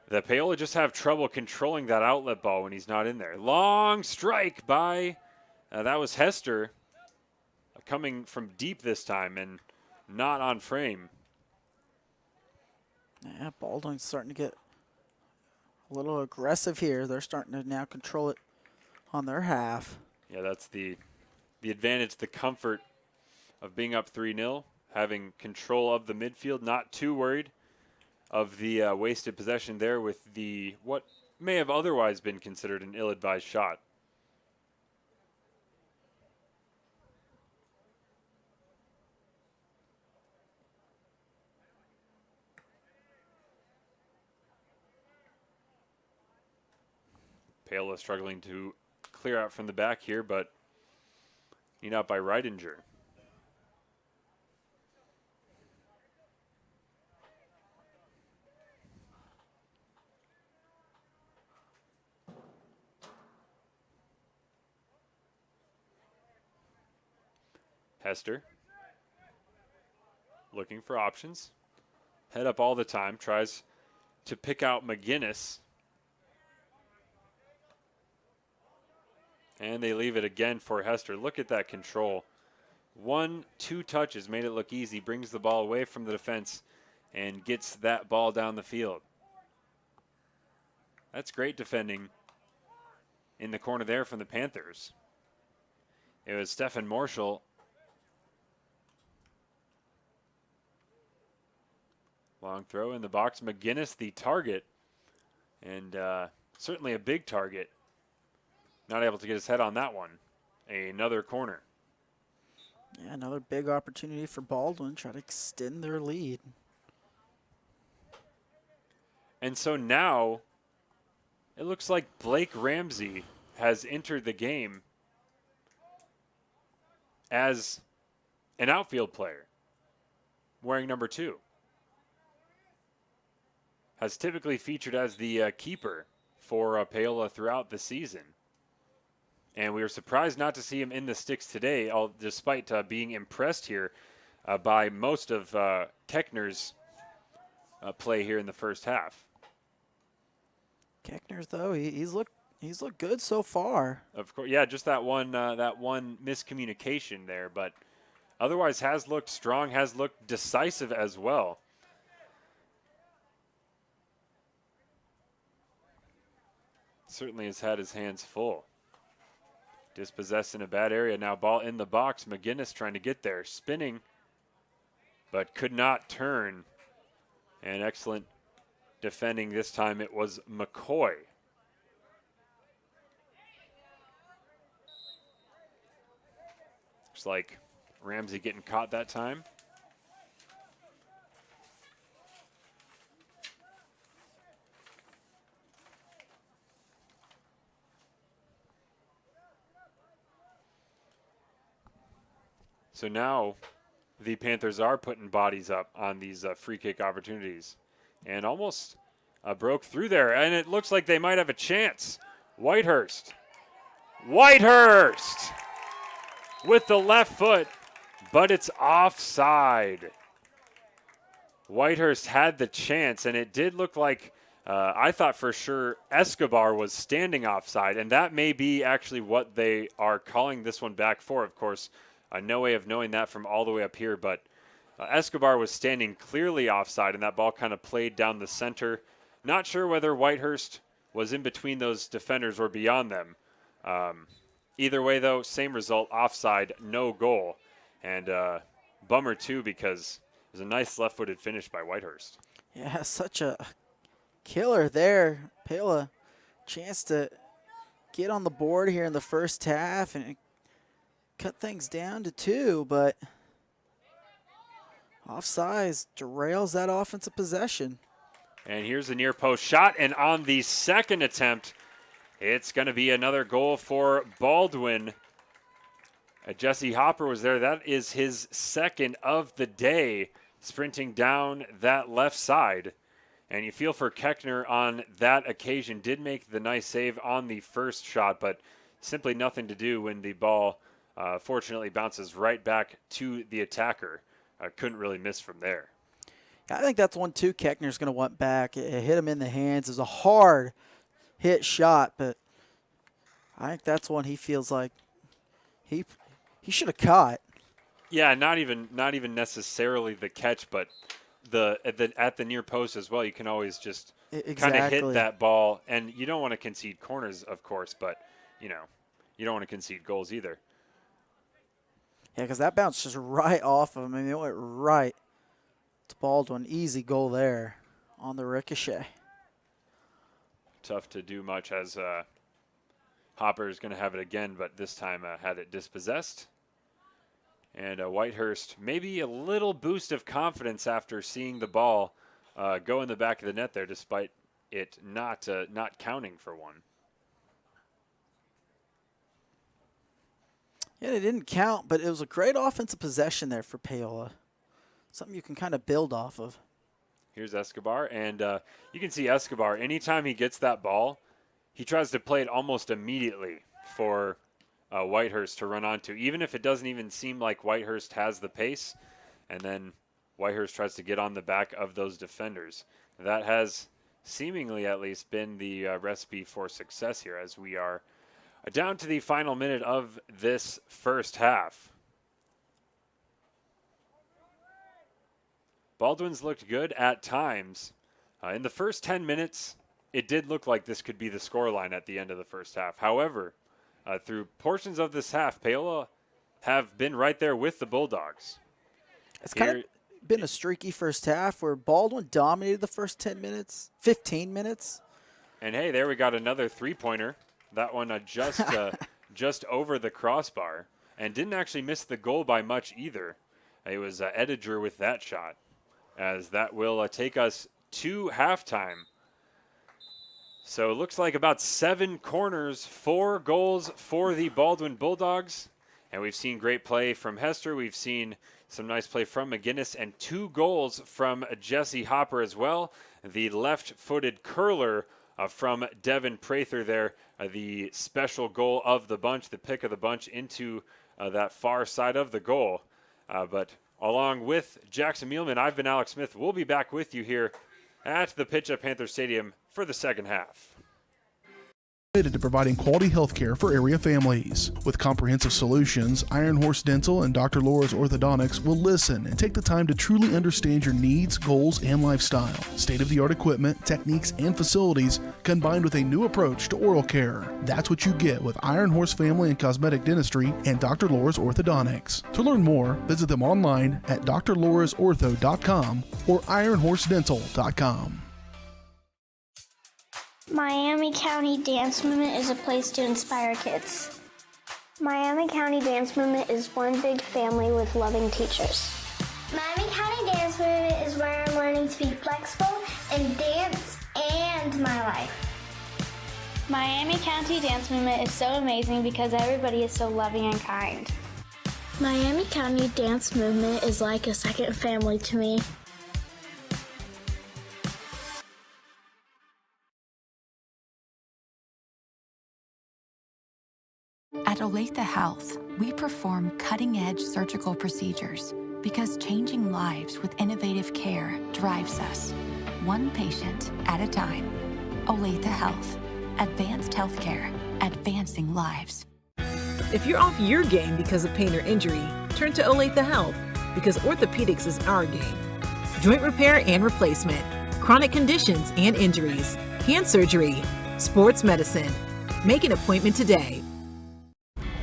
the Paola just have trouble controlling that outlet ball when he's not in there. Long strike by, that was Hester, coming from deep this time and not on frame. Yeah, Baldwin's starting to get a little aggressive here. They're starting to now control it on their half. Yeah, that's the advantage, the comfort of being up 3-0, having control of the midfield, not too worried of the wasted possession there with the what may have otherwise been considered an ill-advised shot. Paola struggling to clear out from the back here, but need out by Reidinger. Hester looking for options. Head up all the time, tries to pick out McGinnis. And they leave it again for Hester. Look at that control. 1-2 touches made it look easy, brings the ball away from the defense and gets that ball down the field. That's great defending in the corner there from the Panthers. It was Stefan Marshall. Long throw in the box. McGinnis the target, and certainly a big target. Not able to get his head on that one. Another corner. Yeah, another big opportunity for Baldwin. Try to extend their lead. And so now it looks like Blake Ramsey has entered the game as an outfield player wearing number 2. Has typically featured as the keeper for Paola throughout the season. And we were surprised not to see him in the sticks today, despite being impressed here by most of Keckner's play here in the first half. Keckner's though, he's looked good so far. Of course, yeah, just that one miscommunication there, but otherwise has looked strong, has looked decisive as well. Certainly has had his hands full. Dispossessed in a bad area. Now ball in the box. McGinnis trying to get there. Spinning, but could not turn. And excellent defending. This time it was McCoy. Looks like Ramsey getting caught that time. So now the Panthers are putting bodies up on these free kick opportunities. And almost broke through there. And it looks like they might have a chance. Whitehurst with the left foot, but it's offside. Whitehurst had the chance, and it did look like I thought for sure Escobar was standing offside, and that may be actually what they are calling this one back for. Of course, no way of knowing that from all the way up here, but Escobar was standing clearly offside, and that ball kind of played down the center. Not sure whether Whitehurst was in between those defenders or beyond them. Either way, though, same result, offside, no goal. And bummer, too, because it was a nice left-footed finish by Whitehurst. Yeah, such a killer there. Paola, chance to get on the board here in the first half and cut things down to 2, but offsides derails that offensive possession. And here's a near post shot, and on the second attempt, it's going to be another goal for Baldwin. Jesse Hopper was there. That is his second of the day, sprinting down that left side. And you feel for Keckner on that occasion. Did make the nice save on the first shot, but simply nothing to do when the ball fortunately bounces right back to the attacker. Couldn't really miss from there. I think that's one, too, Keckner's going to want back. It hit him in the hands. It was a hard hit shot, but I think that's one he feels like he should have caught. Yeah, not even necessarily the catch, but at the near post as well. You can always just kind of hit that ball, and you don't want to concede corners, of course, but you don't want to concede goals either. Yeah, because that bounced just right off of him. I mean, it went right to Baldwin. Easy goal there on the ricochet. Tough to do much as Hopper is going to have it again, but this time had it dispossessed. And Whitehurst, maybe a little boost of confidence after seeing the ball go in the back of the net there, despite it not counting for one. Yeah, it didn't count, but it was a great offensive possession there for Paola. Something you can kind of build off of. Here's Escobar, and you can see Escobar, anytime he gets that ball, he tries to play it almost immediately for Whitehurst to run onto, even if it doesn't even seem like Whitehurst has the pace, and then Whitehurst tries to get on the back of those defenders. That has seemingly at least been the recipe for success here as we are down to the final minute of this first half. Baldwin's looked good at times. In the first 10 minutes, it did look like this could be the scoreline at the end of the first half. However, through portions of this half, Paola have been right there with the Bulldogs. It's kind of been a streaky first half where Baldwin dominated the first 10 minutes, 15 minutes. And hey, there we got another three-pointer. That one just over the crossbar, and didn't actually miss the goal by much either. It was Ediger with that shot, as that will take us to halftime. So it looks like about 7 corners, 4 goals for the Baldwin Bulldogs. And we've seen great play from Hester. We've seen some nice play from McGinnis and 2 goals from Jesse Hopper as well. The left-footed curler from Devin Prather there, the special goal of the bunch, the pick of the bunch into that far side of the goal. But along with Jackson Mielman, I've been Alex Smith. We'll be back with you here at the pitch at Panther Stadium for the second half. Committed to providing quality health care for area families. With comprehensive solutions, Iron Horse Dental and Dr. Laura's Orthodontics will listen and take the time to truly understand your needs, goals, and lifestyle. State-of-the-art equipment, techniques, and facilities combined with a new approach to oral care. That's what you get with Iron Horse Family and Cosmetic Dentistry and Dr. Laura's Orthodontics. To learn more, visit them online at drlaurasortho.com or ironhorsedental.com. Miami County Dance Movement is a place to inspire kids. Miami County Dance Movement is one big family with loving teachers. Miami County Dance Movement is where I'm learning to be flexible in dance and my life. Miami County Dance Movement is so amazing because everybody is so loving and kind. Miami County Dance Movement is like a second family to me. At Olathe Health, we perform cutting-edge surgical procedures because changing lives with innovative care drives us, one patient at a time. Olathe Health. Advanced healthcare. Advancing lives. If you're off your game because of pain or injury, turn to Olathe Health because orthopedics is our game. Joint repair and replacement, chronic conditions and injuries, hand surgery, sports medicine. Make an appointment today.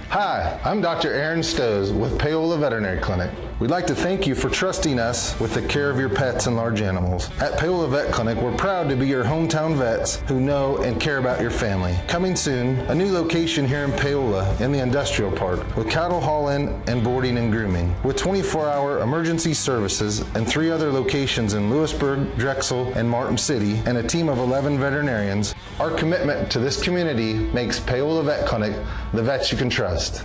Hi, I'm Dr. Aaron Stowe with Paola Veterinary Clinic. We'd like to thank you for trusting us with the care of your pets and large animals. At Paola Vet Clinic, we're proud to be your hometown vets who know and care about your family. Coming soon, a new location here in Paola in the industrial park with cattle hauling and boarding and grooming. With 24-hour emergency services and 3 other locations in Lewisburg, Drexel, and Martin City, and a team of 11 veterinarians, our commitment to this community makes Paola Vet Clinic the vets you can trust.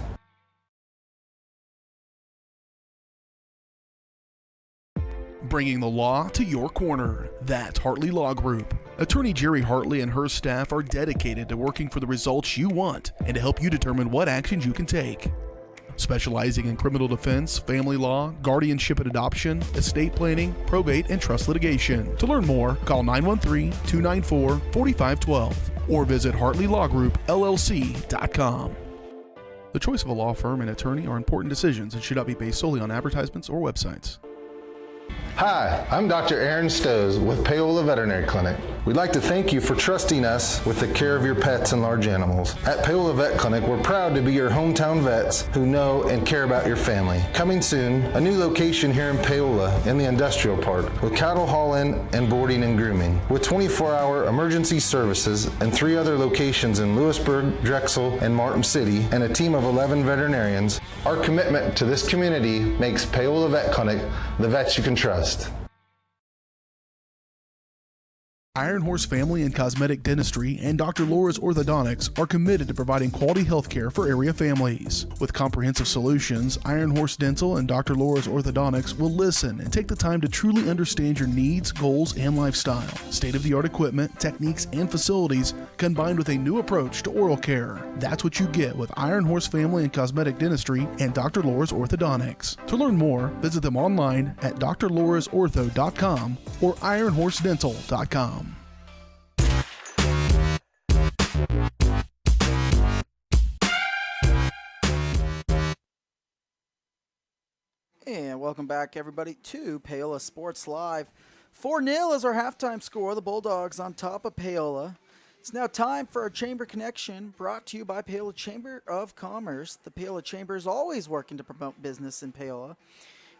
Bringing the law to your corner. That's Hartley Law Group. Attorney Jerry Hartley and her staff are dedicated to working for the results you want and to help you determine what actions you can take. Specializing in criminal defense, family law, guardianship and adoption, estate planning, probate, and trust litigation. To learn more, call 913-294-4512 or visit HartleyLawGroupLLC.com. The choice of a law firm and attorney are important decisions and should not be based solely on advertisements or websites. Hi, I'm Dr. Aaron Stowe with Paola Veterinary Clinic. We'd like to thank you for trusting us with the care of your pets and large animals. At Paola Vet Clinic, we're proud to be your hometown vets who know and care about your family. Coming soon, a new location here in Paola in the industrial park with cattle hauling and boarding and grooming. With 24-hour emergency services and 3 other locations in Lewisburg, Drexel, and Martin City, and a team of 11 veterinarians, our commitment to this community makes Paola Vet Clinic the vets you can trust. Iron Horse Family and Cosmetic Dentistry and Dr. Laura's Orthodontics are committed to providing quality health care for area families. With comprehensive solutions, Iron Horse Dental and Dr. Laura's Orthodontics will listen and take the time to truly understand your needs, goals, and lifestyle. State-of-the-art equipment, techniques, and facilities combined with a new approach to oral care. That's what you get with Iron Horse Family and Cosmetic Dentistry and Dr. Laura's Orthodontics. To learn more, visit them online at drlaurasortho.com or ironhorsedental.com. And welcome back, everybody, to Paola Sports Live. 4-0 is our halftime score. The Bulldogs on top of Paola. It's now time for our Chamber Connection, brought to you by Paola Chamber of Commerce. The Paola Chamber is always working to promote business in Paola.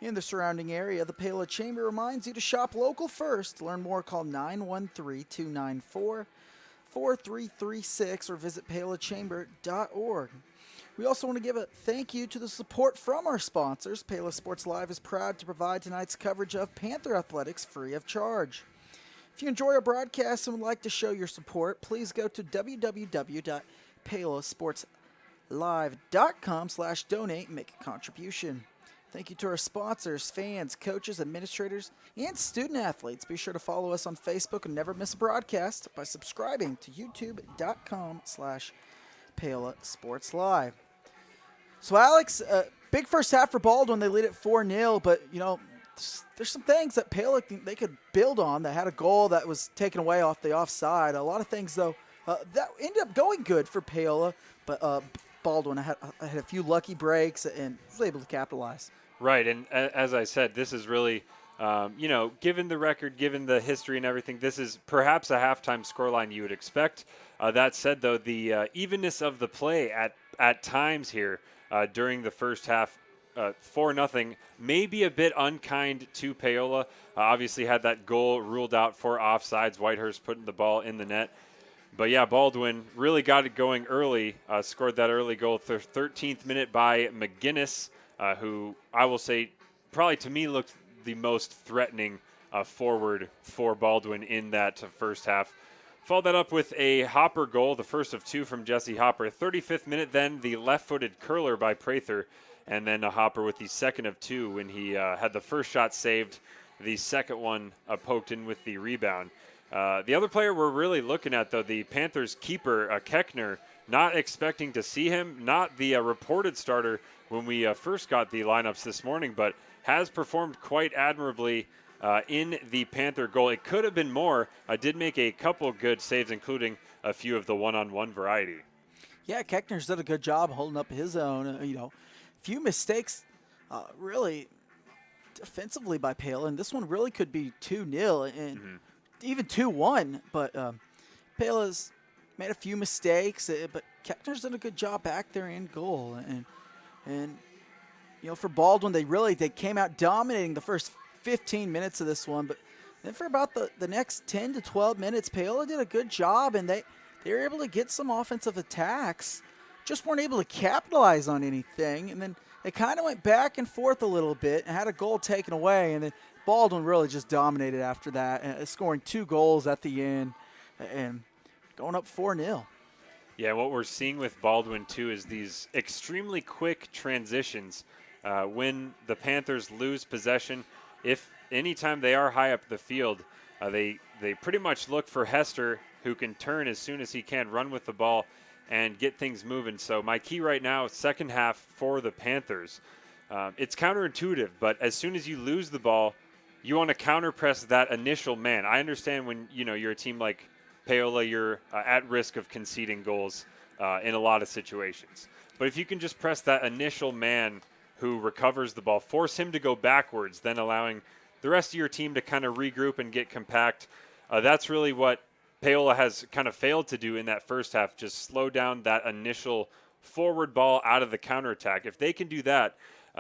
In the surrounding area, the Paola Chamber reminds you to shop local first. To learn more, call 913-294-4336 or visit paolachamber.org. We also want to give a thank you to the support from our sponsors. Paola Sports Live is proud to provide tonight's coverage of Panther Athletics free of charge. If you enjoy our broadcast and would like to show your support, please go to www.paolasportslive.com/donate and make a contribution. Thank you to our sponsors, fans, coaches, administrators, and student athletes. Be sure to follow us on Facebook and never miss a broadcast by subscribing to youtube.com/Paola Sports Live. So, Alex, big first half for Baldwin. They lead at 4-0, but, you know, there's some things that Paola they could build on. They had a goal that was taken away off the offside. A lot of things, though, that ended up going good for Paola, but Baldwin had a few lucky breaks and was able to capitalize. Right, and as I said, this is really, given the record, given the history and everything, this is perhaps a halftime scoreline you would expect. That said, though, the evenness of the play at times here during the first half, 4-0, may be a bit unkind to Paola. Obviously had that goal ruled out for offsides, Whitehurst putting the ball in the net. But, yeah, Baldwin really got it going early, scored that early goal, 13th minute by McGinnis, who I will say probably to me looked the most threatening forward for Baldwin in that first half. Followed that up with a Hopper goal, the first of 2 from Jesse Hopper. 35th minute then, the left-footed curler by Prather. and then a hopper with the second of 2 when he had the first shot saved, the second one poked in with the rebound. The other player we're really looking at, though, the Panthers keeper, Keckner, not expecting to see him, not the reported starter when we first got the lineups this morning, but has performed quite admirably in the Panther goal. It could have been more. Did make a couple good saves, including a few of the one-on-one variety. Yeah, Keckner's done a good job holding up his own. Few mistakes really defensively by Paola, and this one really could be 2-0 and even 2-1. But Paola's made a few mistakes, but Keckner's done a good job back there in goal. And for Baldwin, they came out dominating the first 15 minutes of this one, but then for about the next 10 to 12 minutes, Paola did a good job, and they were able to get some offensive attacks, just weren't able to capitalize on anything. And then they kind of went back and forth a little bit and had a goal taken away, and then Baldwin really just dominated after that, scoring 2 goals at the end and going up 4-0. Yeah, what we're seeing with Baldwin, too, is these extremely quick transitions. When the Panthers lose possession, if anytime they are high up the field, they pretty much look for Hester, who can turn as soon as he can, run with the ball, and get things moving. So my key right now, second half for the Panthers, it's counterintuitive, but as soon as you lose the ball, you want to counter-press that initial man. I understand when you're a team like Paola, you're at risk of conceding goals in a lot of situations. But if you can just press that initial man who recovers the ball, force him to go backwards, then allowing the rest of your team to kind of regroup and get compact, that's really what Paola has kind of failed to do in that first half, just slow down that initial forward ball out of the counterattack. If they can do that,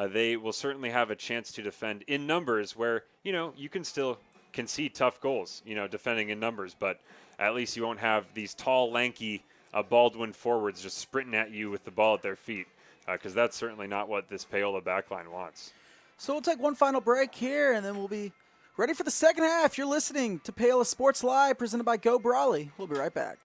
they will certainly have a chance to defend in numbers where, you can still concede tough goals, defending in numbers, but at least you won't have these tall, lanky Baldwin forwards just sprinting at you with the ball at their feet, because that's certainly not what this Paola backline wants. So we'll take one final break here, and then we'll be ready for the second half. You're listening to Paola Sports Live, presented by Go Brawley. We'll be right back.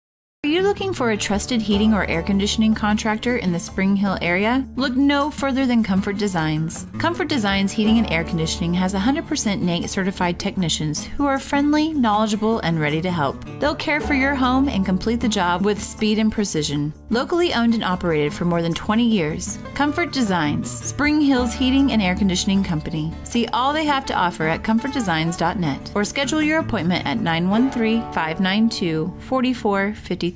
Are you looking for a trusted heating or air conditioning contractor in the Spring Hill area? Look no further than Comfort Designs. Comfort Designs Heating and Air Conditioning has 100% NATE certified technicians who are friendly, knowledgeable, and ready to help. They'll care for your home and complete the job with speed and precision. Locally owned and operated for more than 20 years, Comfort Designs, Spring Hill's Heating and Air Conditioning Company. See all they have to offer at comfortdesigns.net or schedule your appointment at 913-592-4453.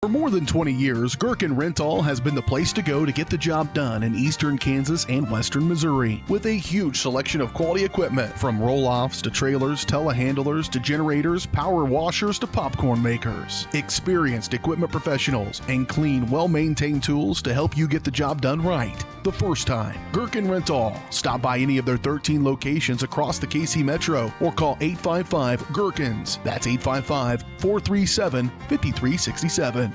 For more than 20 years, Gherkin Rental has been the place to go to get the job done in eastern Kansas and western Missouri. With a huge selection of quality equipment, from roll-offs to trailers, telehandlers to generators, power washers to popcorn makers. Experienced equipment professionals and clean, well-maintained tools to help you get the job done right the first time. Gherkin Rental. Stop by any of their 13 locations across the KC Metro or call 855-GHERKINS. That's 855-437-5367.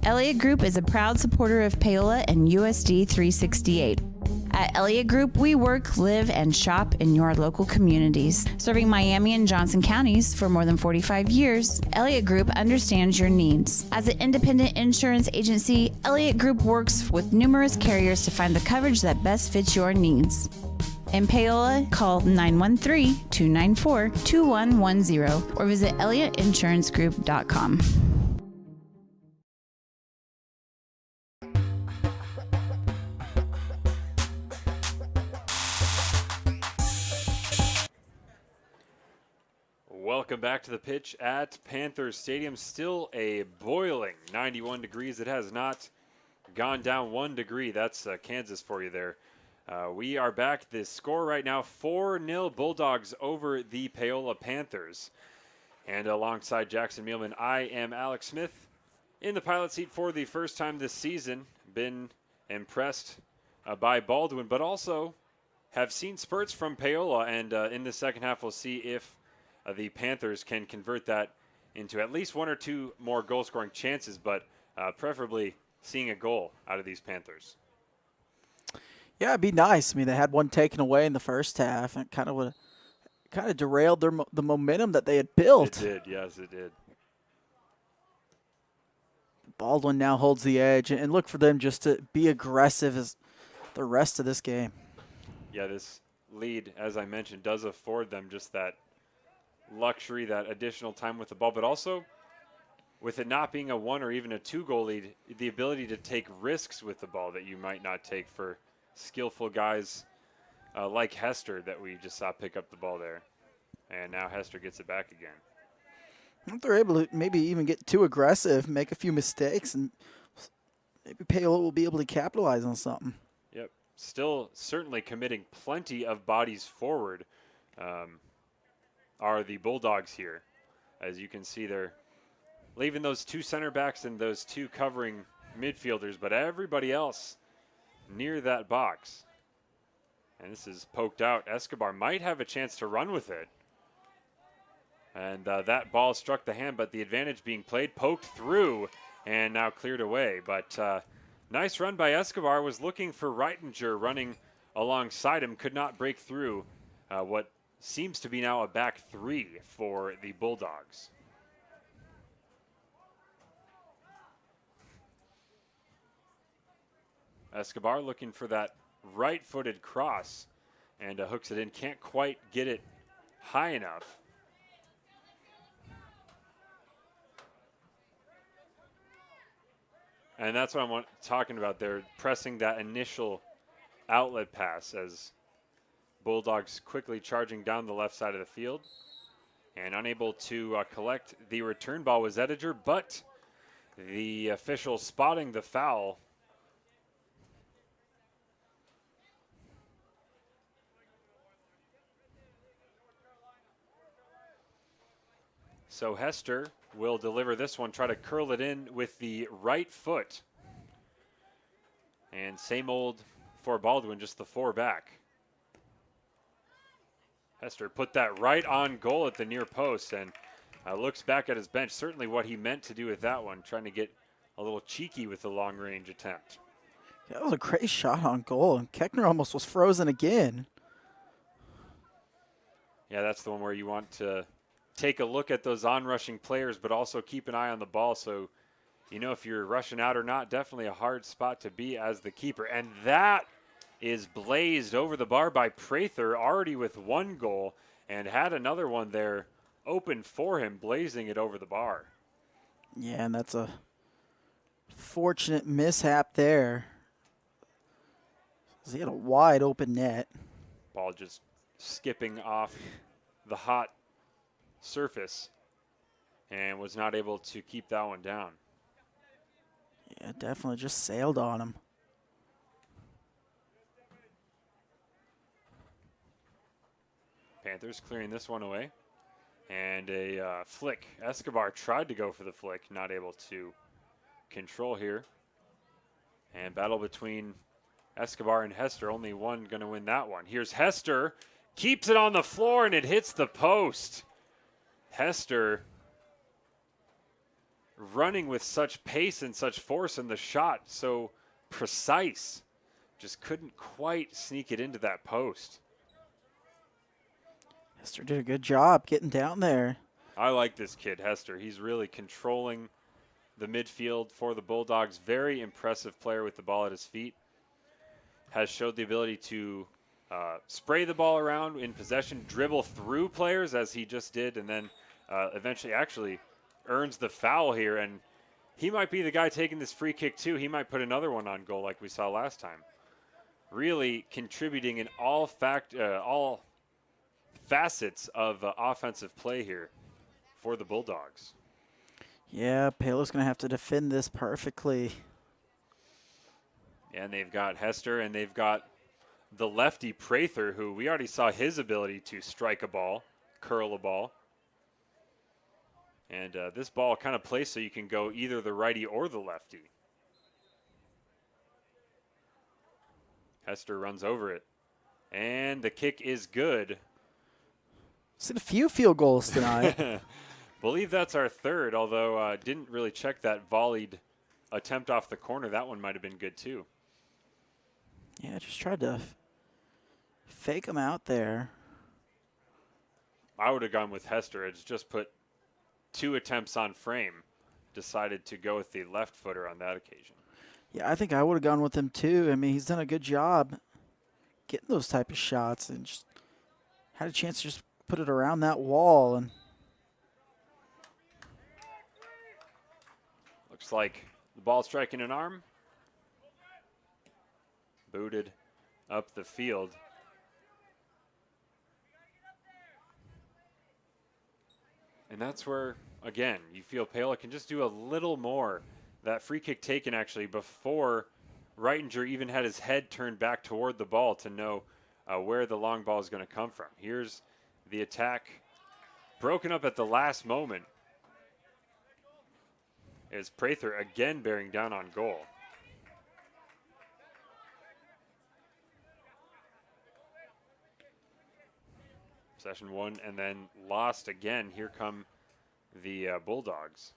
Elliott Group is a proud supporter of Paola and USD 368. At Elliott Group, we work, live, and shop in your local communities. Serving Miami and Johnson counties for more than 45 years, Elliott Group understands your needs. As an independent insurance agency, Elliott Group works with numerous carriers to find the coverage that best fits your needs. In Paola, call 913-294-2110 or visit ElliottInsuranceGroup.com. Welcome back to the pitch at Panthers Stadium. Still a boiling 91 degrees. It has not gone down 1 degree. That's Kansas for you there. We are back. The score right now, 4-0 Bulldogs over the Paola Panthers. And alongside Jackson Mielman, I am Alex Smith in the pilot seat for the first time this season. Been impressed by Baldwin, but also have seen spurts from Paola. And in the second half, we'll see if the Panthers can convert that into at least one or two more goal-scoring chances, but preferably seeing a goal out of these Panthers. Yeah, it'd be nice. I mean, they had one taken away in the first half, and kind of derailed the momentum that they had built. It did, yes, it did. Baldwin now holds the edge, and look for them just to be aggressive as the rest of this game. Yeah, this lead, as I mentioned, does afford them just that luxury, that additional time with the ball, but also with it not being a 1 or even a 2-goal lead, the ability to take risks with the ball that you might not take for skillful guys like Hester that we just saw pick up the ball there. And now Hester gets it back again. If they're able to maybe even get too aggressive, make a few mistakes, and maybe Paola will be able to capitalize on something. Yep. Still certainly committing plenty of bodies forward are the Bulldogs here. As you can see, they're leaving those 2 center backs and those 2 covering midfielders, but everybody else near that box. And this is poked out. Escobar might have a chance to run with it. And that ball struck the hand, but the advantage being played, poked through, and now cleared away. But nice run by Escobar. Was looking for Reitinger running alongside him. Could not break through what seems to be now a back 3 for the Bulldogs. Escobar looking for that right-footed cross and hooks it in. Can't quite get it high enough. And that's what I'm talking about there, pressing that initial outlet pass as Bulldogs quickly charging down the left side of the field. And unable to collect the return ball was Ediger, but the official spotting the foul. So Hester will deliver this one, try to curl it in with the right foot. And same old for Baldwin, just the 4 back. Hester put that right on goal at the near post and looks back at his bench. Certainly what he meant to do with that one, trying to get a little cheeky with the long range attempt. Yeah, that was a great shot on goal, and Keckner almost was frozen again. Yeah, that's the one where you want to take a look at those on-rushing players, but also keep an eye on the ball so you know if you're rushing out or not. Definitely a hard spot to be as the keeper. And that is blazed over the bar by Prather, already with 1 goal, and had another one there open for him, blazing it over the bar. Yeah, and that's a fortunate mishap there. He had a wide open net. Ball just skipping off the hot surface and was not able to keep that one down. Yeah, definitely just sailed on him. Panthers clearing this one away. And a flick. Escobar tried to go for the flick, not able to control here. And battle between Escobar and Hester. Only one going to win that one. Here's Hester. Keeps it on the floor, and it hits the post. Hester running with such pace and such force, and the shot so precise. Just couldn't quite sneak it into that post. Hester did a good job getting down there. I like this kid, Hester. He's really controlling the midfield for the Bulldogs. Very impressive player with the ball at his feet. Has showed the ability to spray the ball around in possession, dribble through players as he just did, and then eventually actually earns the foul here. And he might be the guy taking this free kick too. He might put another one on goal like we saw last time. Really contributing in all facets of offensive play here for the Bulldogs. Yeah, Paola's going to have to defend this perfectly. And they've got Hester, and they've got the lefty Prather, who we already saw his ability to strike a ball, curl a ball. And this ball kind of plays so you can go either the righty or the lefty. Hester runs over it. And the kick is good. Seen a few field goals tonight. Believe that's our third, although didn't really check that volleyed attempt off the corner. That one might have been good too. Yeah, just tried to fake him out there. I would have gone with Hester. It's just put 2 attempts on frame. Decided to go with the left footer on that occasion. Yeah, I think I would have gone with him too. I mean, he's done a good job getting those type of shots and just had a chance to just put it around that wall. And looks like the ball striking an arm. Booted up the field. And that's where, again, you feel Paola can just do a little more. That free kick taken actually before Reitinger even had his head turned back toward the ball to know where the long ball is going to come from. Here's the attack broken up at the last moment. Is Prather again bearing down on goal. Possession won and then lost again. Here come the Bulldogs.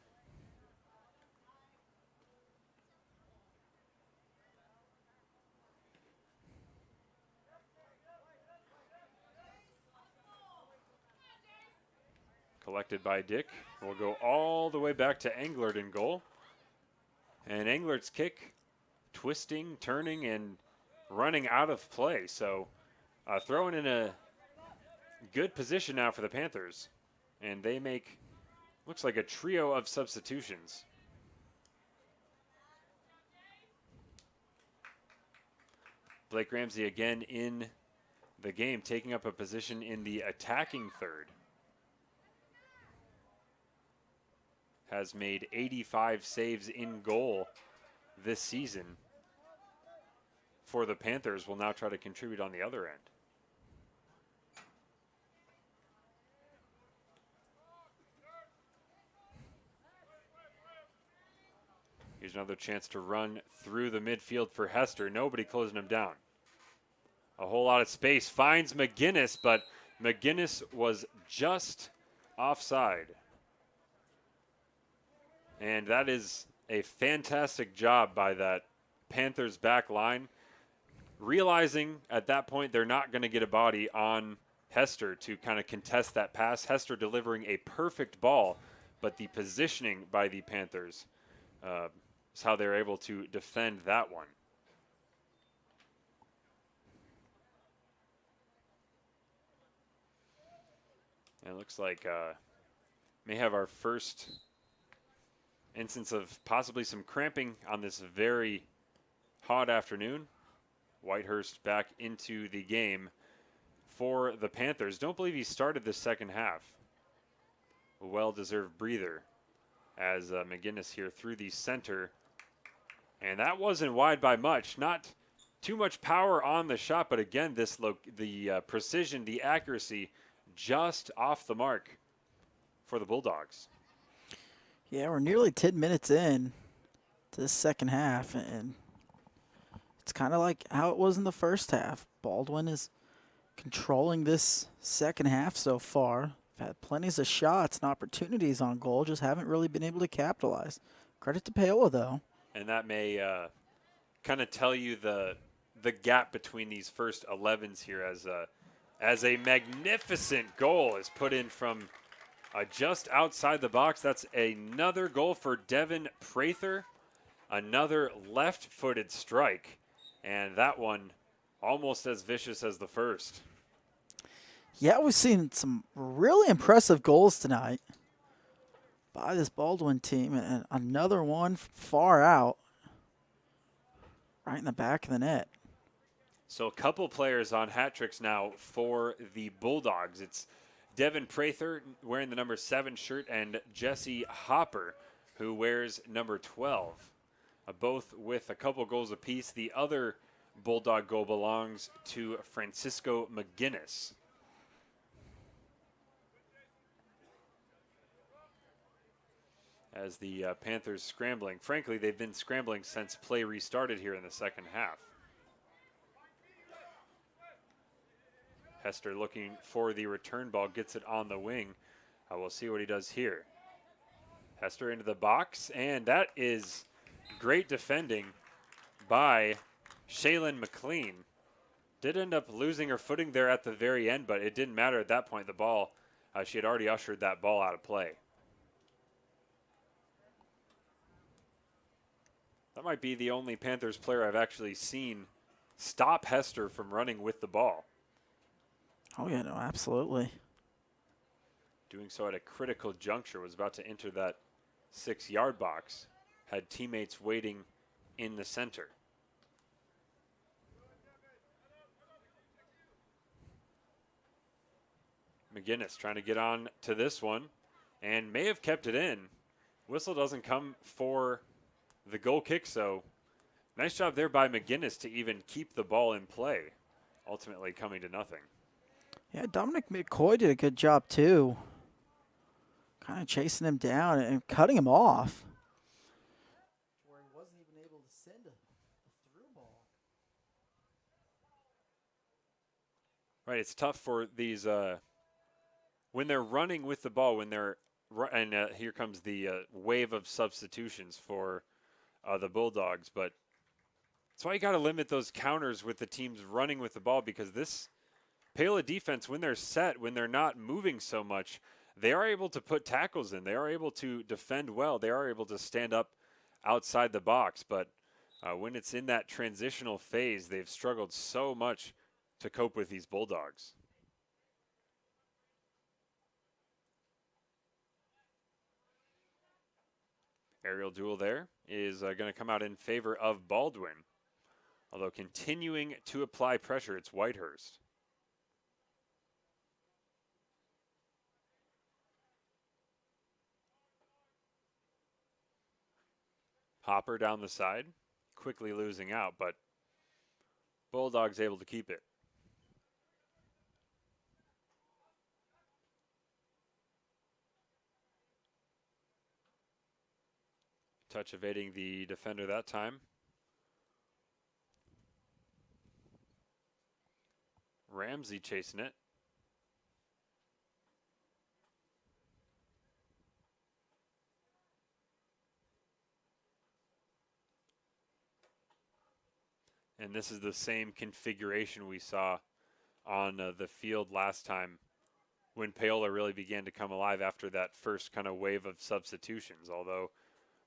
Collected by Dick. Will go all the way back to Englert in goal. And Englert's kick, twisting, turning, and running out of play. So throwing in a good position now for the Panthers. And they make, looks like a trio of substitutions. Blake Ramsey again in the game, taking up a position in the attacking third. Has made 85 saves in goal this season for the Panthers. Will now try to contribute on the other end. Here's another chance to run through the midfield for Hester. Nobody closing him down. A whole lot of space. Finds McGinnis, but McGinnis was just offside. And that is a fantastic job by that Panthers back line. Realizing at that point they're not going to get a body on Hester to kind of contest that pass. Hester delivering a perfect ball, but the positioning by the Panthers is how they're able to defend that one. And it looks like may have our first instance of possibly some cramping on this very hot afternoon. Whitehurst back into the game for the Panthers. Don't believe he started the second half. A well-deserved breather as McGinnis here through the center. And that wasn't wide by much. Not too much power on the shot, but again, the precision, the accuracy, just off the mark for the Bulldogs. yeah, we're nearly 10 minutes in to the second half, and it's kind of like how it was in the first half. Baldwin is controlling this second half so far. Had plenty of shots and opportunities on goal, just haven't really been able to capitalize. Credit to Paola, though. And that may kind of tell you the gap between these first 11s here as a magnificent goal is put in from just outside the box. That's another goal for Devin Prather. Another left-footed strike. And that one almost as vicious as the first. Yeah, we've seen some really impressive goals tonight by this Baldwin team. And another one far out, right in the back of the net. So a couple players on hat tricks now for the Bulldogs. It's Devin Prather wearing the number 7 shirt and Jesse Hopper who wears number 12. Both with a couple goals apiece. The other Bulldog goal belongs to Francisco McGinnis. As the Panthers scrambling. Frankly, they've been scrambling since play restarted here in the second half. Hester looking for the return ball, gets it on the wing. We'll see what he does here. Hester into the box, and that is great defending by Shaylin McLean. Did end up losing her footing there at the very end, but it didn't matter at that point. The ball, she had already ushered that ball out of play. That might be the only Panthers player I've actually seen stop Hester from running with the ball. Oh, yeah, no, absolutely. Doing so at a critical juncture, was about to enter that 6-yard box, had teammates waiting in the center. McGinnis trying to get on to this one and may have kept it in. Whistle doesn't come for the goal kick, so nice job there by McGinnis to even keep the ball in play, ultimately coming to nothing. Yeah, Dominic McCoy did a good job, too. Kind of chasing him down and cutting him off. Where he wasn't even able to send a through ball. Right, it's tough for these when they're running with the ball, when they're and here comes the wave of substitutions for the Bulldogs, but that's why you got to limit those counters with the teams running with the ball, because this Paola defense, when they're set, when they're not moving so much, they are able to put tackles in. They are able to defend well. They are able to stand up outside the box, but when it's in that transitional phase, they've struggled so much to cope with these Bulldogs. Aerial duel there is going to come out in favor of Baldwin. Although continuing to apply pressure, it's Whitehurst. Hopper down the side, quickly losing out, but Bulldogs able to keep it. Touch evading the defender that time. Ramsey chasing it. And this is the same configuration we saw on the field last time when Paola really began to come alive after that first kind of wave of substitutions. Although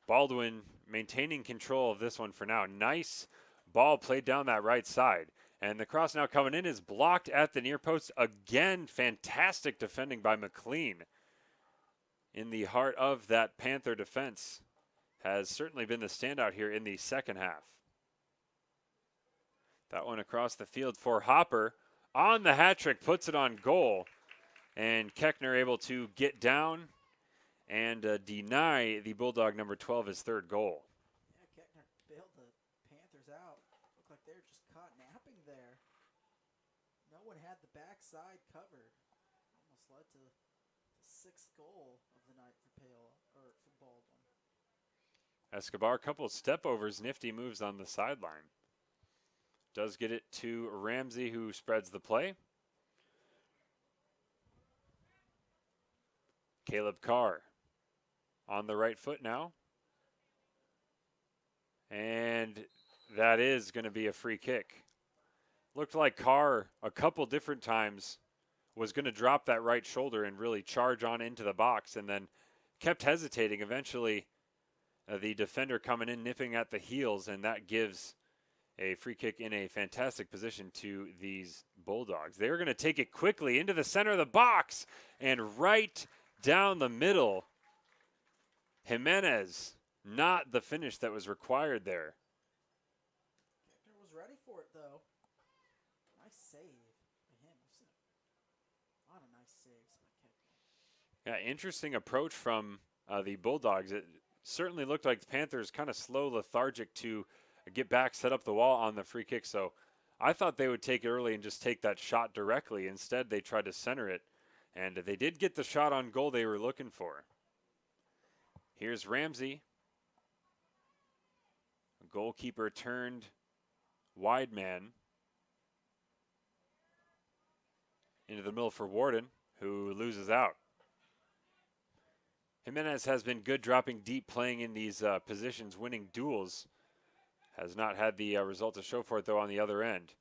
Baldwin maintaining control of this one for now. Nice ball played down that right side. And the cross now coming in is blocked at the near post. Again, fantastic defending by McLean. In the heart of that Panther defense has certainly been the standout here in the second half. That one across the field for Hopper. On the hat trick, puts it on goal. And Keckner able to get down and deny the Bulldog number 12 his third goal. Yeah, Keckner bailed the Panthers out. Looked like they were just caught napping there. No one had the backside covered. Almost led to the 6th goal of the night for Paola, or for Baldwin. Escobar, a couple of step overs, nifty moves on the sideline. Does get it to Ramsey, who spreads the play. Caleb Carr on the right foot now. And that is going to be a free kick. Looked like Carr a couple different times was going to drop that right shoulder and really charge on into the box, and then kept hesitating. Eventually, the defender coming in, nipping at the heels, and that gives a free kick in a fantastic position to these Bulldogs. They're going to take it quickly into the center of the box and right down the middle. Jimenez, not the finish that was required there. Keckner was ready for it, though. Nice save by him. I've seen a lot of nice saves by Keckner. Yeah, interesting approach from the Bulldogs. It certainly looked like the Panthers kind of slow, lethargic to get back, set up the wall on the free kick. So I thought they would take it early and just take that shot directly. Instead, they tried to center it, and they did get the shot on goal they were looking for. Here's Ramsey. Goalkeeper turned wide man into the middle for Warden, who loses out. Jimenez has been good dropping deep, playing in these positions, winning duels. Has not had the result to show for it, though, on the other end.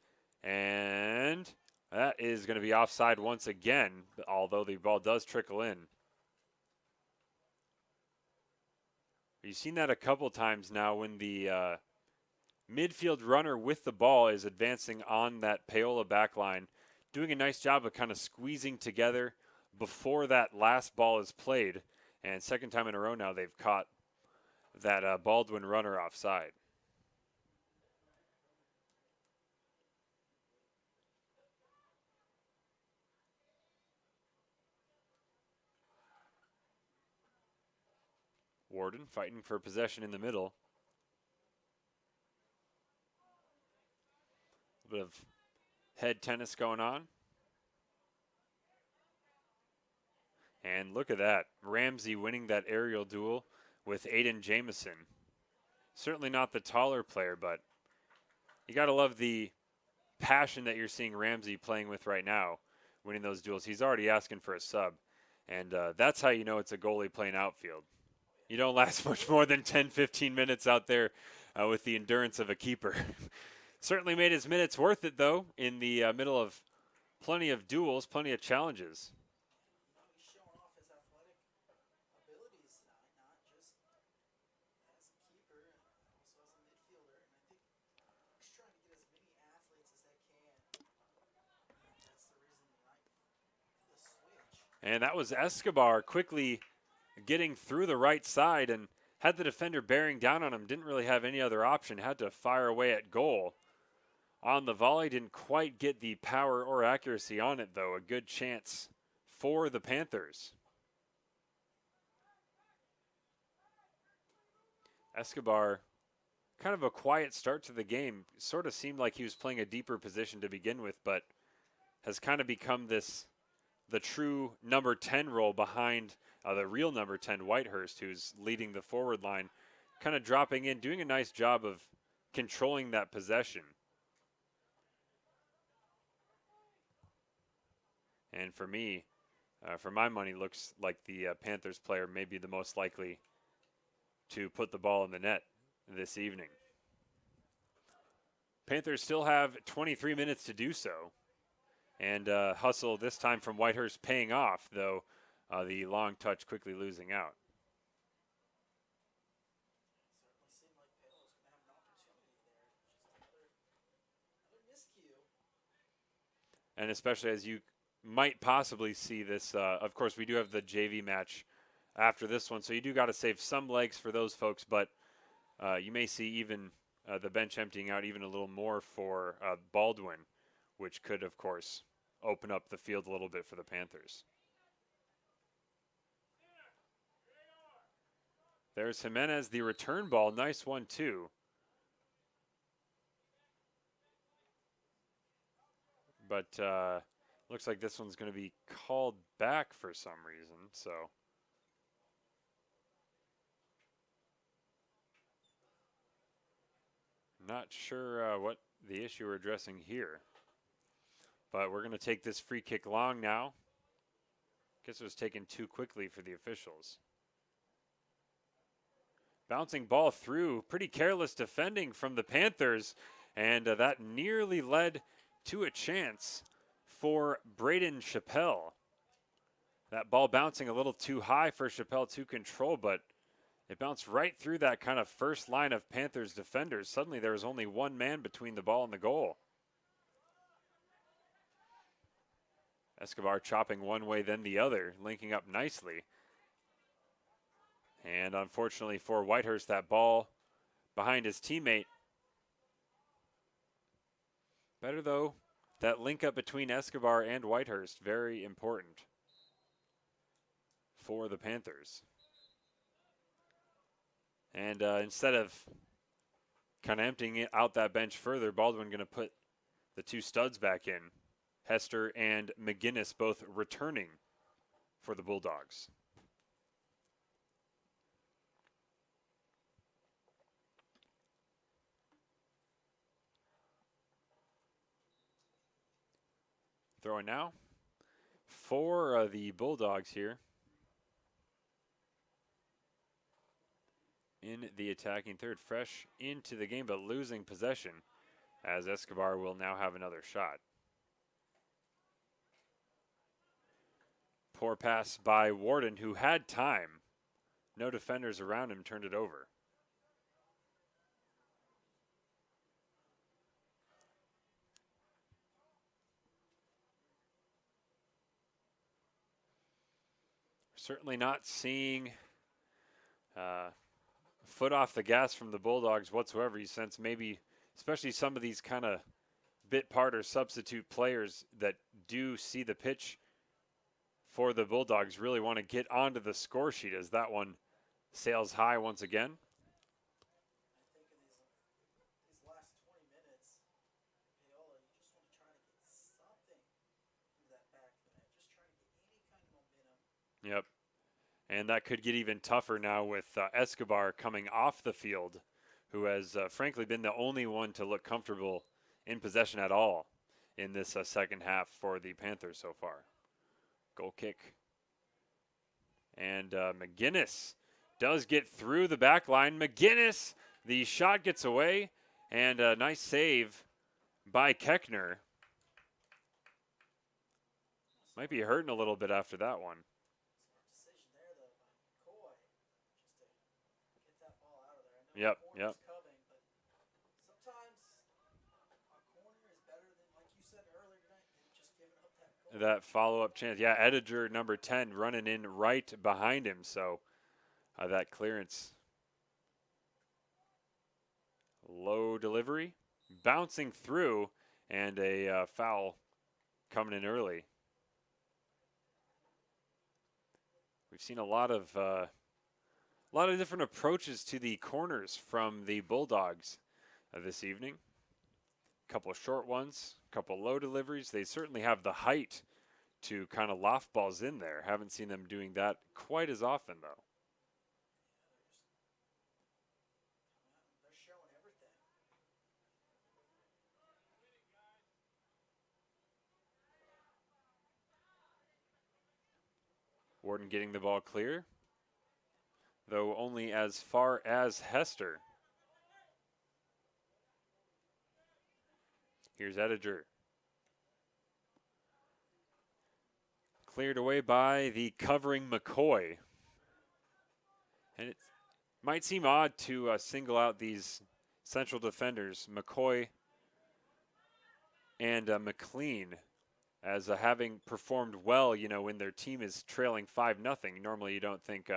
And that is going to be offside once again, although the ball does trickle in. You've seen that a couple times now when the midfield runner with the ball is advancing on that Paola back line, doing a nice job of kind of squeezing together before that last ball is played. And second time in a row now they've caught that Baldwin runner offside. Warden fighting for possession in the middle. A bit of head tennis going on. And look at that. Ramsey winning that aerial duel with Aiden Jamison. Certainly not the taller player, but you got to love the passion that you're seeing Ramsey playing with right now, winning those duels. He's already asking for a sub. And that's how you know it's a goalie playing outfield. You don't last much more than 10, 15 minutes out there with the endurance of a keeper. Certainly made his minutes worth it, though, in the middle of plenty of duels, plenty of challenges. And that was Escobar quickly getting through the right side and had the defender bearing down on him. Didn't really have any other option. Had to fire away at goal. On the volley, didn't quite get the power or accuracy on it, though. A good chance for the Panthers. Escobar, kind of a quiet start to the game. Sort of seemed like he was playing a deeper position to begin with, but has kind of become the true number 10 role behind the real number 10, Whitehurst, who's leading the forward line, kind of dropping in, doing a nice job of controlling that possession. And for me, for my money, looks like the Panthers player may be the most likely to put the ball in the net this evening. Panthers still have 23 minutes to do so. And hustle this time from Whitehurst paying off, though the long touch quickly losing out. And especially as you might possibly see this, of course, we do have the JV match after this one, so you do got to save some legs for those folks, but you may see even the bench emptying out even a little more for Baldwin, which could, of course, open up the field a little bit for the Panthers. There's Jimenez, the return ball. Nice one, too. But looks like this one's going to be called back for some reason, so. Not sure what the issue we're addressing here. But we're going to take this free kick long now. Guess it was taken too quickly for the officials. Bouncing ball through. Pretty careless defending from the Panthers. And that nearly led to a chance for Braden Chappelle. That ball bouncing a little too high for Chappelle to control, but it bounced right through that kind of first line of Panthers defenders. Suddenly there was only one man between the ball and the goal. Escobar chopping one way, then the other, linking up nicely. And unfortunately for Whitehurst, that ball behind his teammate. Better though, that link up between Escobar and Whitehurst, very important for the Panthers. And instead of kind of emptying it out that bench further, Baldwin going to put the two studs back in. Hester and McGinnis both returning for the Bulldogs. Throwing now for the Bulldogs here. In the attacking third, fresh into the game, but losing possession as Escobar will now have another shot. Poor pass by Warden, who had time no defenders around him, turned it over. Certainly not seeing foot off the gas from the Bulldogs whatsoever. You sense maybe, especially some of these kind of bit part or substitute players that do see the pitch for the Bulldogs really want to get onto the score sheet as that one sails high once again. I think in these last 20 minutes, Paola, you just want to try to get something through that back net. Just try to get any kind of momentum. Yep. And that could get even tougher now with Escobar coming off the field, who has frankly been the only one to look comfortable in possession at all in this second half for the Panthers so far. Goal kick. And McGinnis does get through the back line. McGinnis, the shot gets away, and a nice save by Keckner. Might be hurting a little bit after that one. Decision there, though, by McCoy, just to get that ball out of there. I know Yep, the corner's yep. coming, but sometimes a corner is better than, like you said earlier tonight, than just giving up that goal. That follow-up chance. Yeah, Ediger, number 10, running in right behind him. So that clearance. Low delivery. Bouncing through, and a foul coming in early. We've seen a lot of different approaches to the corners from the Bulldogs this evening. A couple of short ones, a couple low deliveries. They certainly have the height to kind of loft balls in there. Haven't seen them doing that quite as often, though. They're showing everything. Warden getting the ball clear, though only as far as Hester. Here's Ediger. Cleared away by the covering McCoy. And it might seem odd to single out these central defenders, McCoy and McLean, as having performed well, you know, when their team is trailing 5-0. Normally you don't think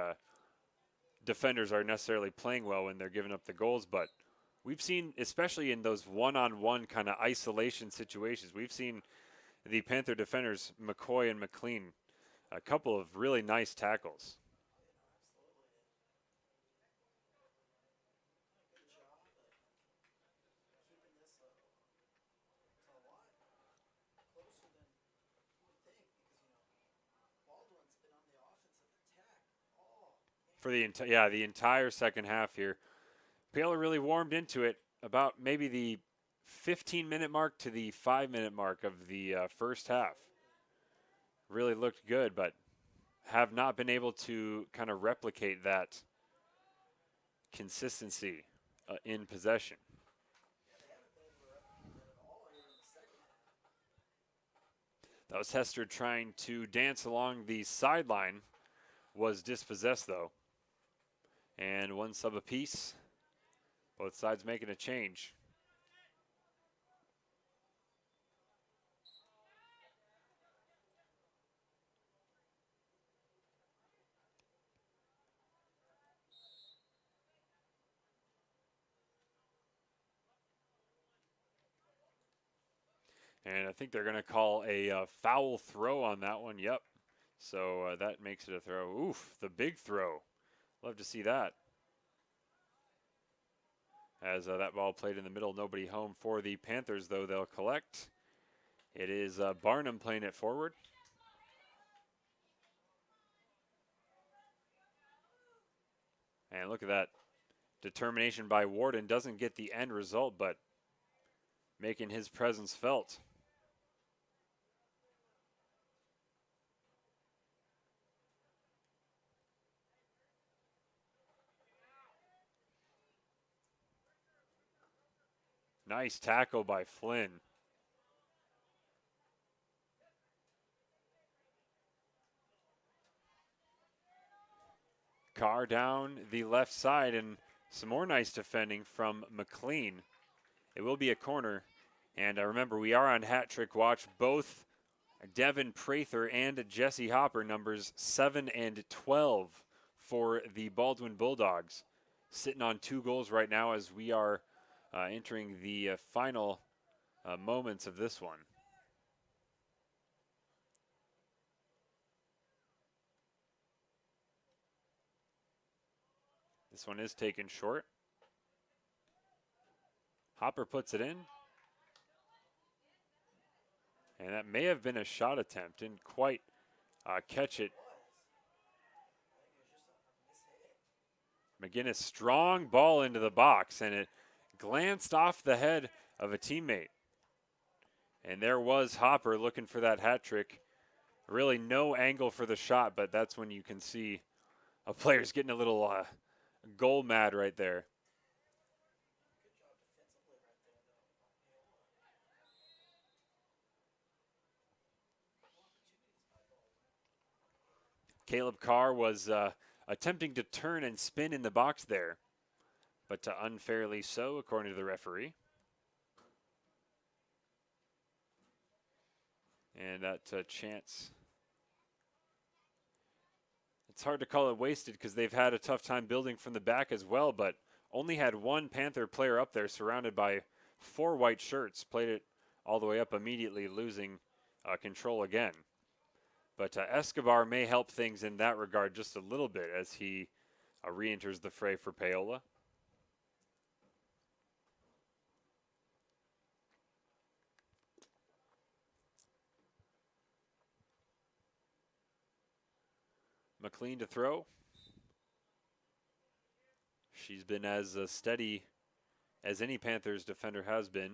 defenders are necessarily playing well when they're giving up the goals, but we've seen, especially in those one-on-one kind of isolation situations, we've seen the Panther defenders, McCoy and McLean, a couple of really nice tackles. For the entire second half here. Paola really warmed into it about maybe the 15-minute mark to the 5-minute mark of the first half. Really looked good, but have not been able to kind of replicate that consistency in possession. That was Hester trying to dance along the sideline. Was dispossessed, though. And one sub apiece. Both sides making a change. And I think they're going to call a foul throw on that one. Yep. So that makes it a throw. Oof, the big throw. Love to see that. As that ball played in the middle, nobody home for the Panthers, though they'll collect. It is Barnum playing it forward. And look at that. Determination by Warden. Doesn't get the end result, but making his presence felt. Nice tackle by Flynn. Carr down the left side, and some more nice defending from McLean. It will be a corner. And remember, we are on hat trick watch. Both Devin Prather and Jesse Hopper, numbers 7 and 12 for the Baldwin Bulldogs, sitting on 2 goals right now as we are entering the final moments of this one. This one is taken short. Hopper puts it in. And that may have been a shot attempt. Didn't quite catch it. McGinnis, strong ball into the box, and it glanced off the head of a teammate. And there was Hopper looking for that hat trick. Really no angle for the shot, but that's when you can see a player's getting a little goal mad right there. Caleb Carr was attempting to turn and spin in the box there, but unfairly so, according to the referee. And that chance, it's hard to call it wasted because they've had a tough time building from the back as well, but only had one Panther player up there surrounded by 4 white shirts, played it all the way up immediately, losing control again. But Escobar may help things in that regard just a little bit as he re-enters the fray for Paola. McLean to throw. She's been as steady as any Panthers defender has been.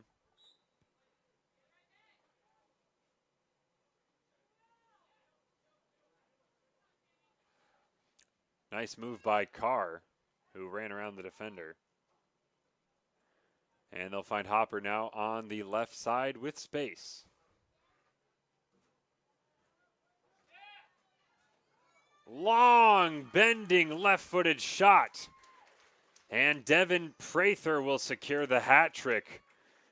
Nice move by Carr, who ran around the defender. And they'll find Hopper now on the left side with space. Long, bending, left-footed shot. And Devin Prather will secure the hat trick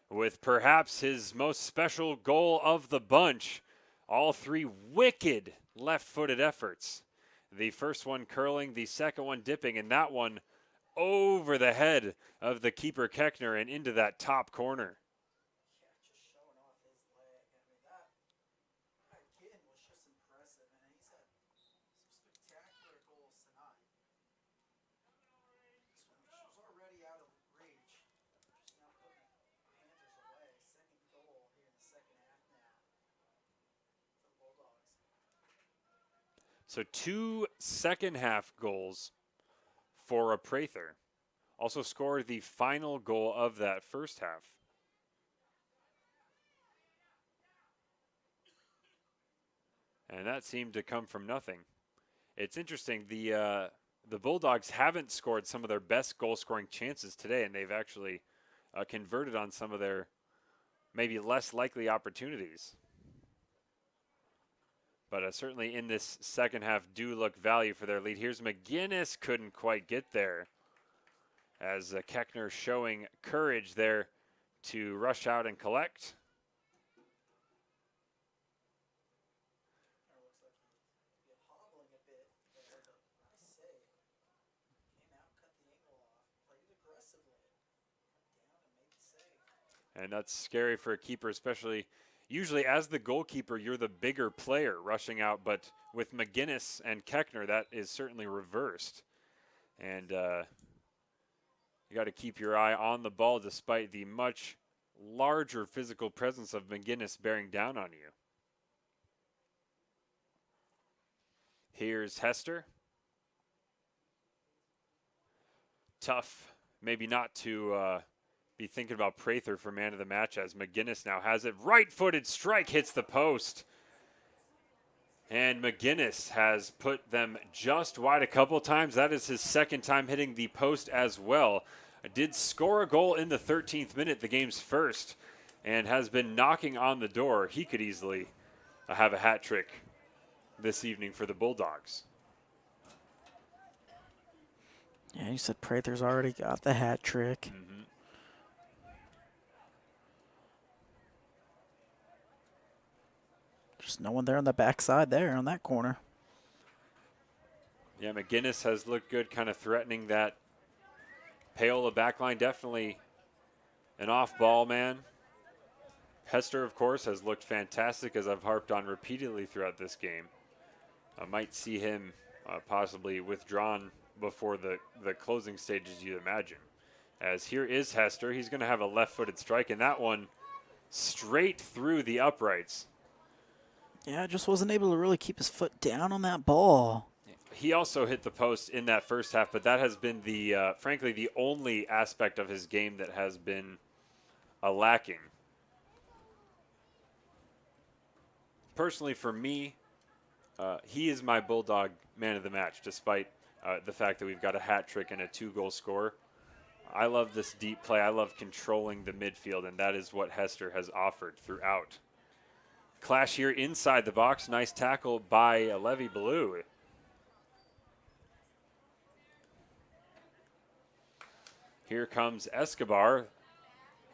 with perhaps his most special goal of the bunch. All 3 wicked left-footed efforts. The first one curling, the second one dipping, and that one over the head of the keeper Keckner and into that top corner. So 2 second-half goals for a Prather. Also scored the final goal of that first half. And that seemed to come from nothing. It's interesting, the Bulldogs haven't scored some of their best goal-scoring chances today, and they've actually converted on some of their maybe less likely opportunities. But certainly in this second half do look value for their lead. Here's McGinnis, couldn't quite get there. As Keckner showing courage there to rush out and collect. And that's scary for a keeper, especially usually as the goalkeeper, you're the bigger player rushing out. But with McGinnis and Keckner, that is certainly reversed. And you got to keep your eye on the ball despite the much larger physical presence of McGinnis bearing down on you. Here's Hester. Tough, maybe not to be thinking about Prather for man of the match as McGinnis now has it. Right-footed strike hits the post. And McGinnis has put them just wide a couple times. That is his second time hitting the post as well. Did score a goal in the 13th minute, the game's first, and has been knocking on the door. He could easily have a hat trick this evening for the Bulldogs. You said Prather's already got the hat trick. Just no one there on the backside there on that corner. Yeah, McGinnis has looked good, kind of threatening that Paola backline. Definitely an off-ball man. Hester, of course, has looked fantastic, as I've harped on repeatedly throughout this game. I might see him possibly withdrawn before the closing stages, you'd imagine. As here is Hester. He's going to have a left-footed strike, and that one straight through the uprights. Yeah, just wasn't able to really keep his foot down on that ball. He also hit the post in that first half, but that has been the, frankly, the only aspect of his game that has been lacking. Personally, for me, he is my Bulldog man of the match, despite the fact that we've got a hat trick and a 2-goal scorer. I love this deep play. I love controlling the midfield, and that is what Hester has offered throughout. Clash here inside the box. Nice tackle by Levi Ballou. Here comes Escobar,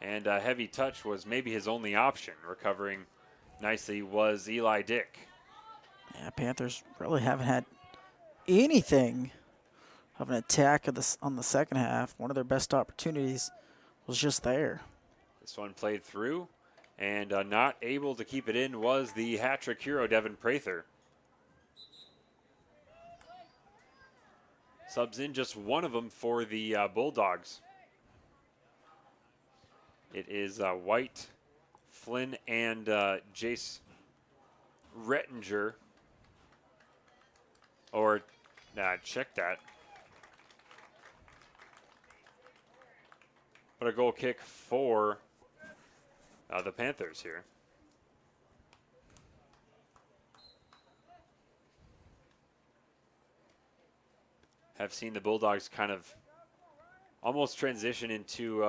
and a heavy touch was maybe his only option. Recovering nicely was Eli Dick. Yeah, Panthers really haven't had anything of an attack on the second half. One of their best opportunities was just there. This one played through, and not able to keep it in was the hat-trick hero, Devin Prather. Subs in just one of them for the Bulldogs. It is White, Flynn, and Jace Rettinger. Or, check that. But a goal kick for the Panthers here. Have seen the Bulldogs kind of almost transition into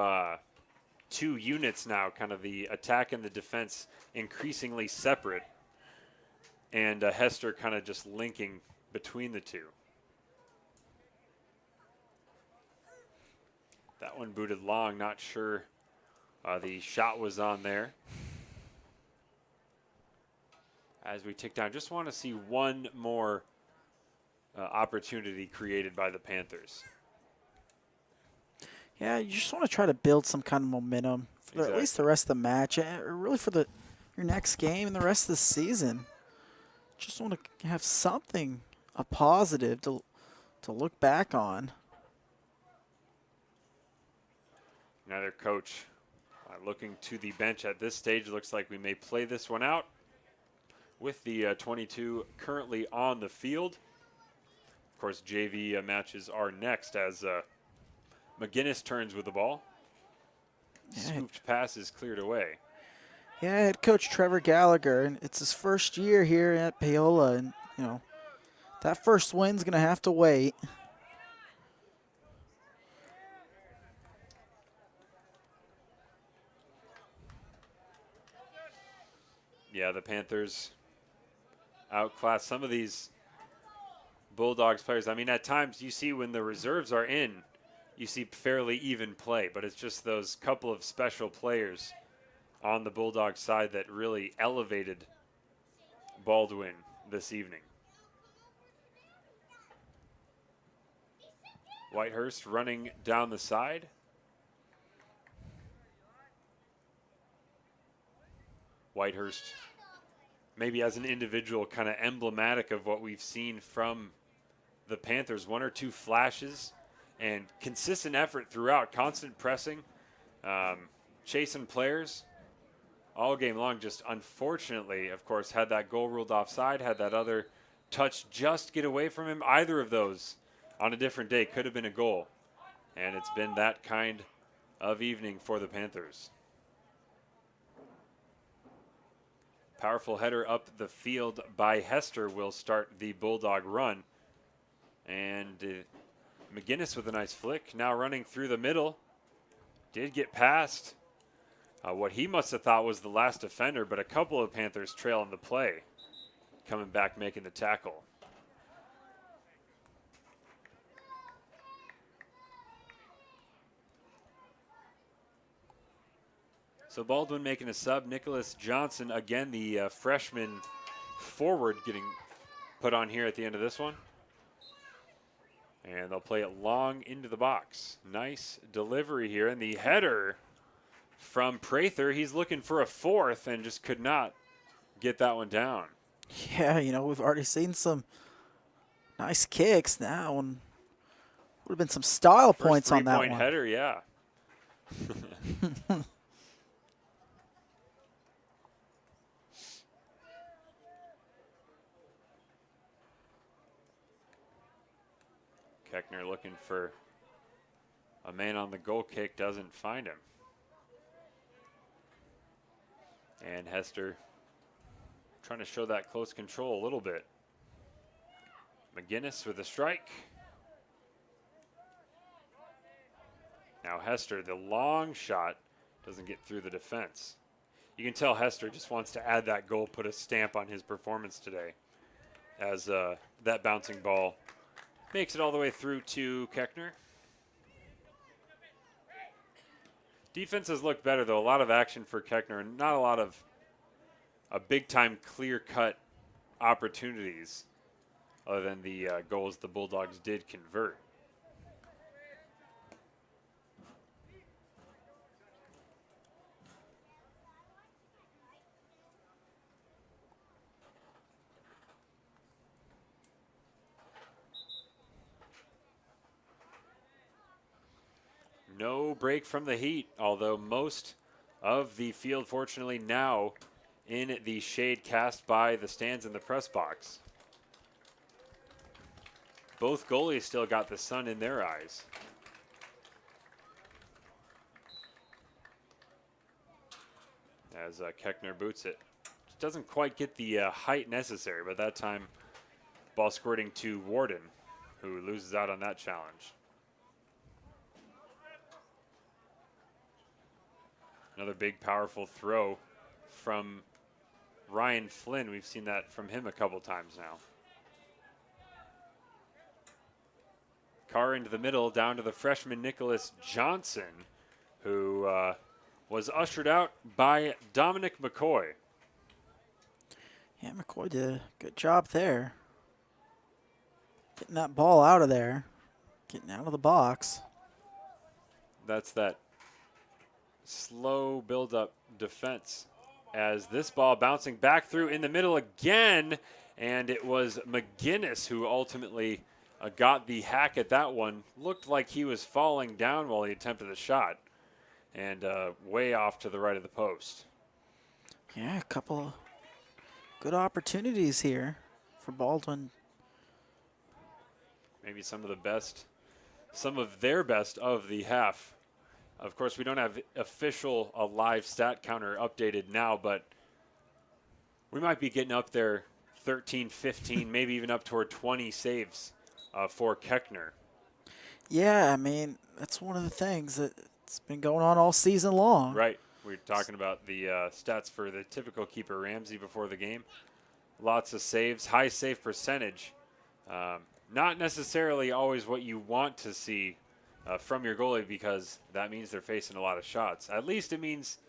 two units now, kind of the attack and the defense increasingly separate, and Hester kind of just linking between the two. That one booted long, not sure the shot was on there. As we tick down, just want to see one more opportunity created by the Panthers. Yeah, you just want to try to build some kind of momentum for at least the rest of the match, or really for your next game and the rest of the season. Just want to have something, a positive to look back on. Another coach looking to the bench at this stage. Looks like we may play this one out with the 22 currently on the field. Of course, JV matches are next as McGinnis turns with the ball. Scooped pass is cleared away. Yeah, head coach Trevor Gallagher, and it's his first year here at Paola, and that first win's gonna have to wait. Yeah, the Panthers outclass some of these Bulldogs players. I mean, at times you see when the reserves are in, you see fairly even play, but it's just those couple of special players on the Bulldogs side that really elevated Baldwin this evening. Whitehurst running down the side. Whitehurst, maybe as an individual, kind of emblematic of what we've seen from the Panthers. One or two flashes and consistent effort throughout, constant pressing, chasing players all game long. Just unfortunately, of course, had that goal ruled offside, had that other touch just get away from him. Either of those on a different day could have been a goal. And it's been that kind of evening for the Panthers. Powerful header up the field by Hester will start the Bulldog run. And McGinnis with a nice flick. Now running through the middle. Did get past what he must have thought was the last defender, but a couple of Panthers trail on the play. Coming back, making the tackle. So Baldwin making a sub. Nicholas Johnson, again, the freshman forward, getting put on here at the end of this one. And they'll play it long into the box. Nice delivery here. And the header from Prather. He's looking for a fourth and just could not get that one down. Yeah, you know, we've already seen some nice kicks now. And would have been some style points on that one. Three-point header, yeah. Keckner looking for a man on the goal kick, doesn't find him. And Hester trying to show that close control a little bit. McGinnis with a strike. Now Hester, the long shot, doesn't get through the defense. You can tell Hester just wants to add that goal, put a stamp on his performance today, as that bouncing ball makes it all the way through to Keckner. Defense has looked better, though. A lot of action for Keckner and not a lot of big-time, clear-cut opportunities other than the goals the Bulldogs did convert. No break from the heat, although most of the field, fortunately, now in the shade cast by the stands in the press box. Both goalies still got the sun in their eyes. As Keckner boots it. Doesn't quite get the height necessary, but that time ball squirting to Warden, who loses out on that challenge. Another big, powerful throw from Ryan Flynn. We've seen that from him a couple times now. Carr into the middle, down to the freshman Nicholas Johnson, who was ushered out by Dominic McCoy. Yeah, McCoy did a good job there. Getting that ball out of there. Getting out of the box. That's that slow build-up defense as this ball bouncing back through in the middle again, and it was McGinnis who ultimately got the hack at that one. Looked like he was falling down while he attempted the shot, and way off to the right of the post. Yeah, a couple of good opportunities here for Baldwin. Maybe some of their best of the half. Of course, we don't have official live stat counter updated now, but we might be getting up there 13, 15, maybe even up toward 20 saves for Keckner. Yeah, I mean, that's one of the things that's been going on all season long. Right. We're talking about the stats for the typical keeper, Ramsey, before the game. Lots of saves, high save percentage. Not necessarily always what you want to see from your goalie, because that means they're facing a lot of shots. At least it means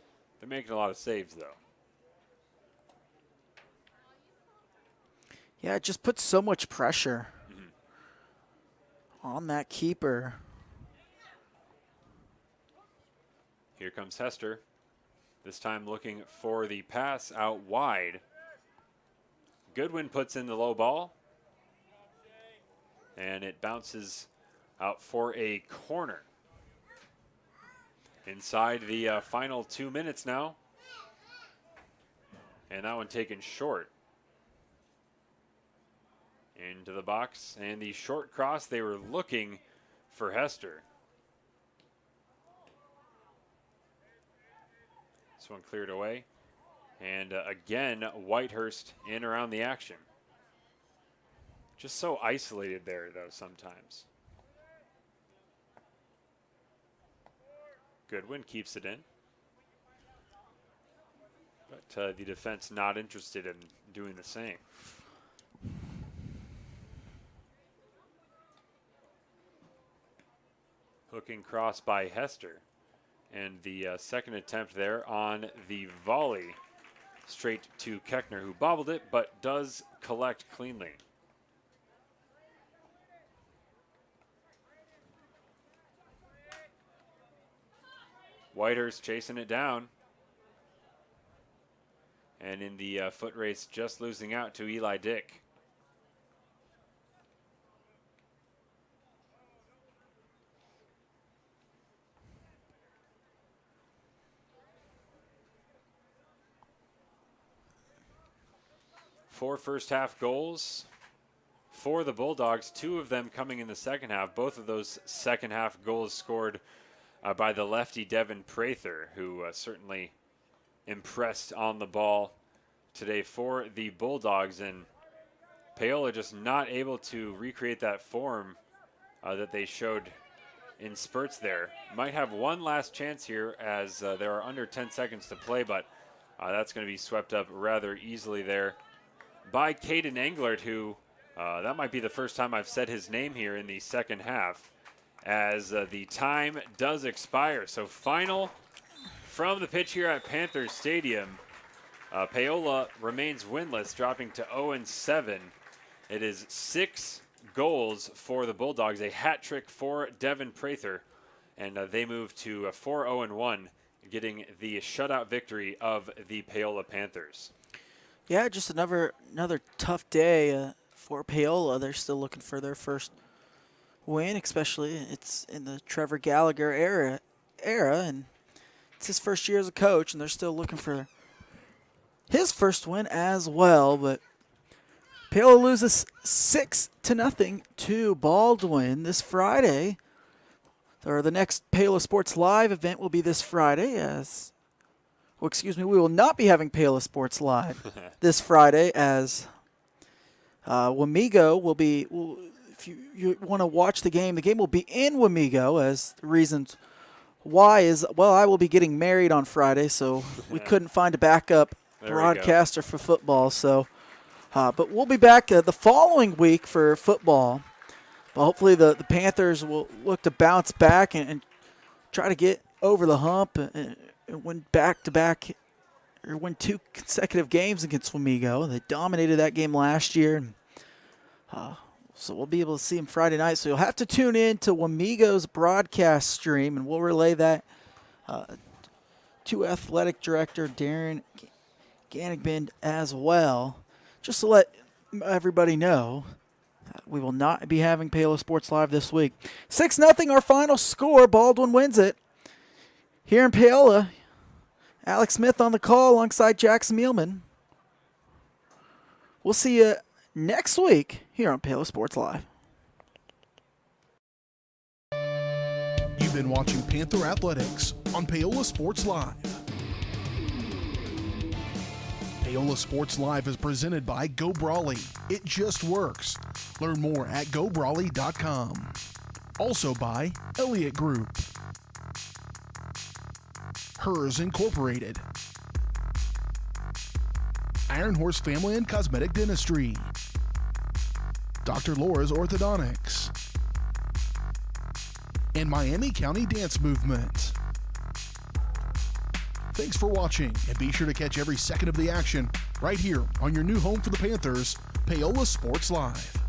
they're making a lot of saves, though. Yeah, it just puts so much pressure on that keeper. Here comes Hester. This time looking for the pass out wide. Goodwin puts in the low ball. And it bounces out for a corner. Inside the final 2 minutes now. And that one taken short. Into the box. And the short cross, they were looking for Hester. This one cleared away. And again, Whitehurst in around the action. Just so isolated there, though, sometimes. Goodwin keeps it in. But the defense not interested in doing the same. Hooking cross by Hester. And the second attempt there on the volley, straight to Keckner, who bobbled it, but does collect cleanly. Whitehurst chasing it down. And in the foot race, just losing out to Eli Dick. Four first half goals for the Bulldogs, 2 of them coming in the second half. Both of those second half goals scored by the lefty Devin Prather, who certainly impressed on the ball today for the Bulldogs. And Paola just not able to recreate that form that they showed in spurts there. Might have one last chance here as there are under 10 seconds to play, but that's going to be swept up rather easily there by Caden Englert, who that might be the first time I've said his name here in the second half, as the time does expire. So final from the pitch here at Panthers Stadium. Paola remains winless, dropping to 0-7. It is 6 goals for the Bulldogs, a hat trick for Devin Prather, and they move to 4-0-1, getting the shutout victory of the Paola Panthers. Yeah, just another tough day for Paola. They're still looking for their first win, especially it's in the Trevor Gallagher era, and it's his first year as a coach, and they're still looking for his first win as well. But Paola loses 6-0 to Baldwin this Friday. Or the next Paola Sports Live event will be this Friday we will not be having Paola Sports Live this Friday, as Wamego will be, if you want to watch the game will be in Wamego, as the reasons why is, I will be getting married on Friday, so we couldn't find a backup broadcaster for football. So, but we'll be back the following week for football. But hopefully the Panthers will look to bounce back and try to get over the hump and win back-to-back, or win 2 consecutive games against Wamego. They dominated that game last year. And, so we'll be able to see them Friday night. So you'll have to tune in to Wamego's broadcast stream, and we'll relay that to Athletic Director Darren Gannigbend as well. Just to let everybody know, we will not be having Paola Sports Live this week. 6-0 our final score. Baldwin wins it. Here in Paola, Alex Smith on the call alongside Jackson Mielman. We'll see you next week here on Paola Sports Live. You've been watching Panther Athletics on Paola Sports Live. Paola Sports Live is presented by Go Brawley. It just works. Learn more at gobrawley.com. Also by Elliott Group, Hers Incorporated, Iron Horse Family and Cosmetic Dentistry, Dr. Laura's Orthodontics, and Miami County Dance Movement. Thanks for watching, and be sure to catch every second of the action right here on your new home for the Panthers, Paola Sports Live.